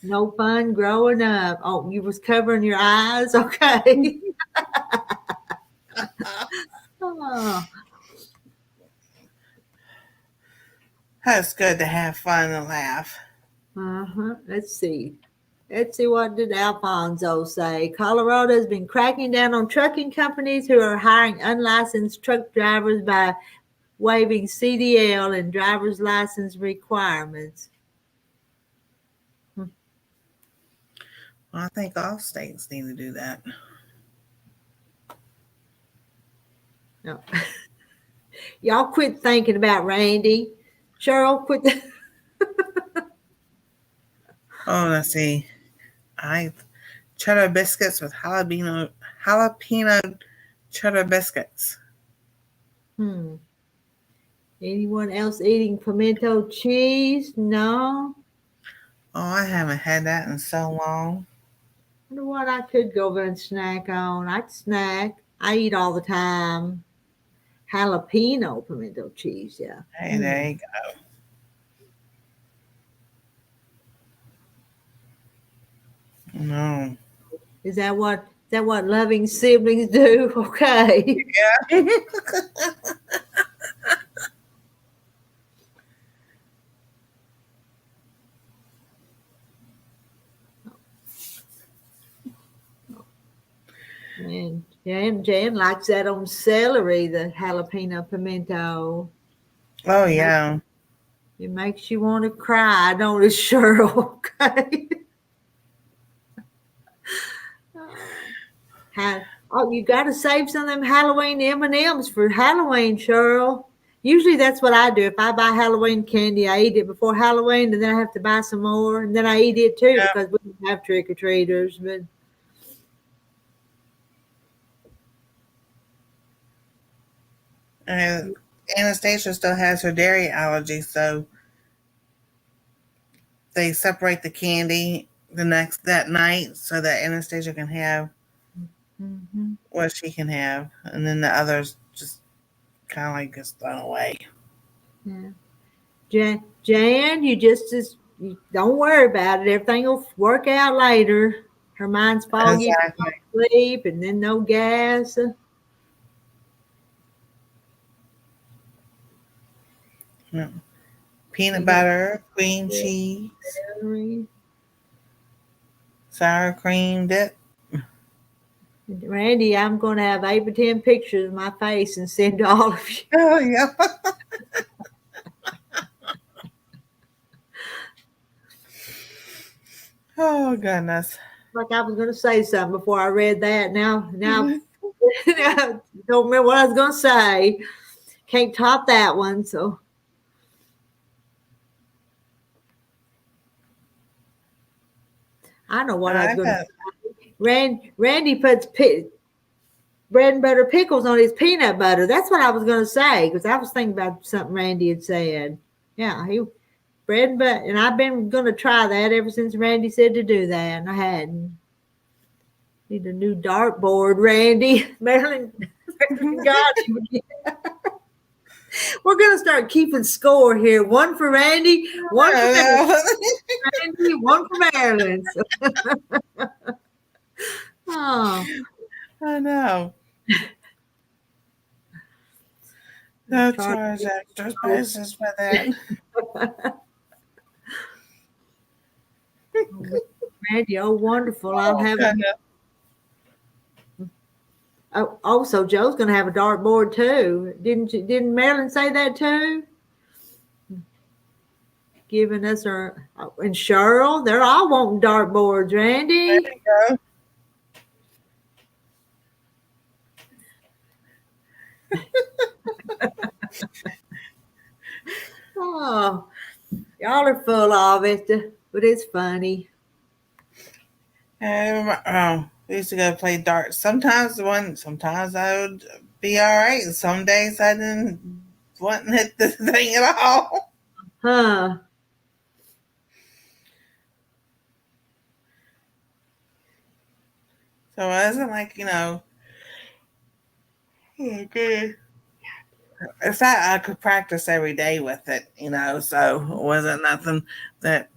no fun growing up. Oh, you was covering your eyes? Okay. Oh, It's good to have fun and laugh. Let's see. Let's see, what did Alfonso say? Colorado has been cracking down on trucking companies who are hiring unlicensed truck drivers by waiving CDL and driver's license requirements. Well, I think all states need to do that. No. Y'all quit thinking about Randy. Cheryl, quit. Oh, let's see. Cheddar biscuits with jalapeno cheddar biscuits. Anyone else eating pimento cheese? No. Oh, I haven't had that in so long. I wonder what I could go over and snack on. I'd snack. I eat all the time. Jalapeno pimento cheese, yeah. Hey, there you go. No. Is that what loving siblings do? Okay. Yeah. And Jan likes that on celery, the jalapeno pimento. Oh, yeah. It makes you want to cry, don't it, Cheryl? Okay. Oh, you got to save some of them Halloween M&Ms for Halloween, Cheryl. Usually that's what I do. If I buy Halloween candy, I eat it before Halloween, and then I have to buy some more, and then I eat it too because we don't have trick-or-treaters. But And Anastasia still has her dairy allergy, so they separate the candy that night so that Anastasia can have what she can have, and then the others just kind of like gets thrown away. Yeah. Jan, you don't worry about it. Everything will work out later. Her mind's foggy, Exactly. sleep, and then no gas. Yeah. Peanut butter, cream cheese, sour cream dip. Randy, I'm going to have 8 or 10 pictures of my face and send to all of you. Oh, yeah. Oh, goodness. Like I was going to say something before I read that. Now, I don't remember what I was going to say. Can't top that one. So I know what I was going to say. Randy puts bread and butter pickles on his peanut butter. That's what I was going to say because I was thinking about something Randy had said. Yeah, bread and butter, and I've been going to try that ever since Randy said to do that, and I hadn't. Need a new dartboard, Randy. Marilyn got you. We're going to start keeping score here. One for Randy, one for Randy, one for Marilyn. Oh. I know. No charge extra prices for that. Randy, oh, wonderful. I'll have it. Oh, so Joe's going to have a dartboard too. Didn't Marilyn say that too? Giving us her, and Cheryl, they're all wanting dartboards, Randy. There you go. Oh, y'all are full of it, but it's funny. We used to go play darts. Sometimes I would be all right, and some days I wouldn't hit the thing at all. Huh. So it wasn't like, oh, good. It's not, I could practice every day with it, so it wasn't nothing that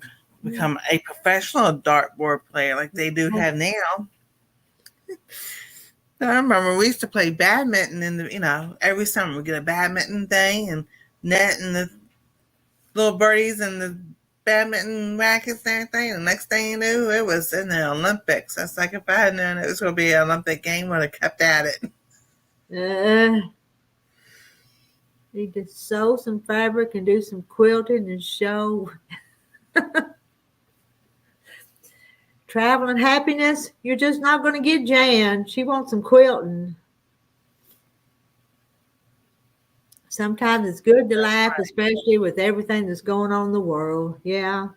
become a professional dartboard player like they do have now. I remember we used to play badminton every summer we get a badminton thing and net and the little birdies and the badminton rackets and everything. The next thing you knew, it was in the Olympics. That's like if I had known it was going to be an Olympic game, would have kept at it. Need to sew some fabric and do some quilting and show. Travel and happiness, you're just not going to get Jan. She wants some quilting. Sometimes it's good to laugh, right. especially with everything that's going on in the world. Yeah.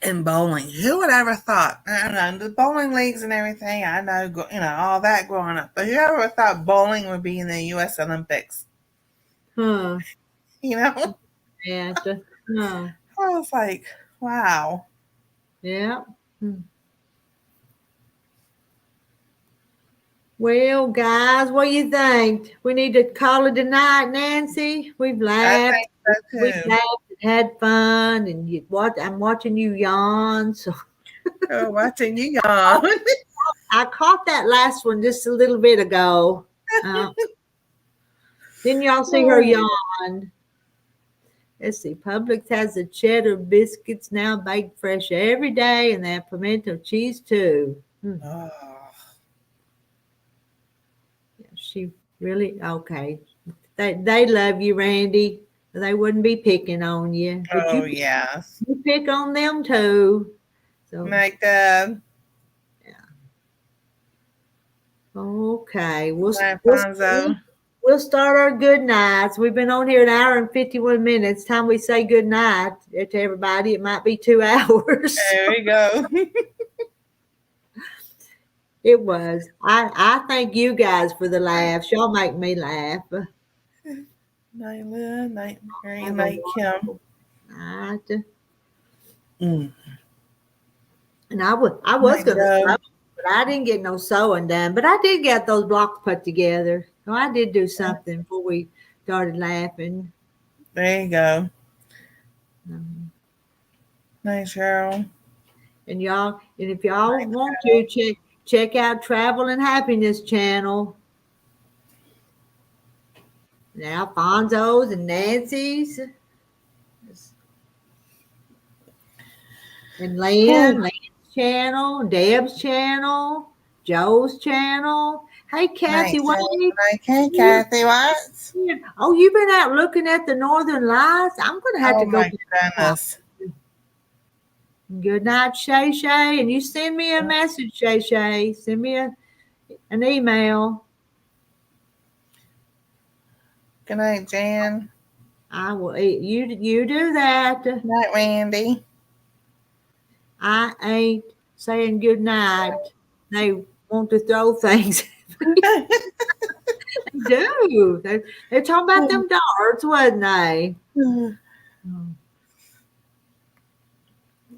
And bowling. Who would ever thought? I don't know, the bowling leagues and everything, I know, all that growing up. But who ever thought bowling would be in the U.S. Olympics? Huh. Yeah. Huh. I was like, wow. Yeah. Well, guys, what do you think? We need to call it a night, Nancy. We've laughed. I think so We've too. laughed and had fun, and I'm watching you yawn. So Oh, watching you yawn. I caught that last one just a little bit ago. Didn't y'all see her yawn? Let's see. Publix has the cheddar biscuits now baked fresh every day, and they have pimento cheese too. Oh. Yeah, she really okay. They love you, Randy. They wouldn't be picking on you, but Oh, yes. you pick on them too. So Like that. okay, Alfonso. we'll start our good nights. We've been on here an hour and 51 minutes. Time we say good night to everybody. It might be 2 hours. There we go. It was. I thank you guys for the laughs. Y'all make me laugh. Night, Lynn. Night, Mary. Night, Kim. Night. Mm. And I was going to sew, but I didn't get no sewing done. But I did get those blocks put together. So I did do something before we started laughing. There you go. Night, Cheryl. And if y'all want to check out Travel and Happiness channel. And Alfonso's and Nancy's. And Lynn's channel, Deb's channel, Joe's channel. Hey, Kathy, Hey, Kathy, what? Oh, you've been out looking at the northern lights? I'm going to have to go. Oh, my goodness. Good night, Shay Shay. And you send me a message, Shay Shay. Send me an email. Good night, Jan. I will. You do that. Good night, Randy. I ain't saying good night. They want to throw things. They do. They're talking about them darts, wasn't they?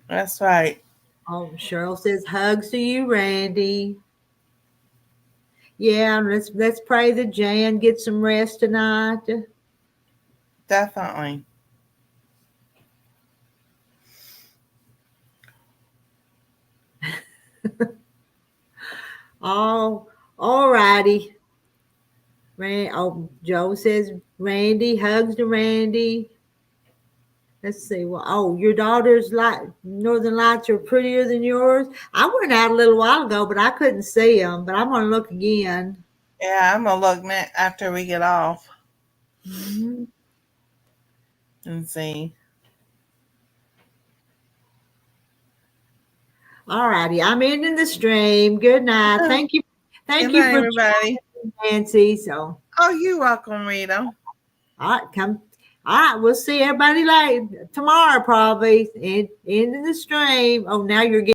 That's right. Oh, Cheryl says hugs to you, Randy. Yeah, let's pray that Jan gets some rest tonight. Definitely. All righty. Joe says Randy, hugs to Randy. Let's see. Well, your daughter's northern lights are prettier than yours. I went out a little while ago, but I couldn't see them. But I'm gonna look again. Yeah, I'm gonna look after we get off and see. All righty. I'm ending the stream. Good night. Thank you. Thank you for everybody. Nancy. So. Oh, you're welcome, Rita. All right, All right, we'll see everybody tomorrow probably. Ending the stream. Oh, now you're getting.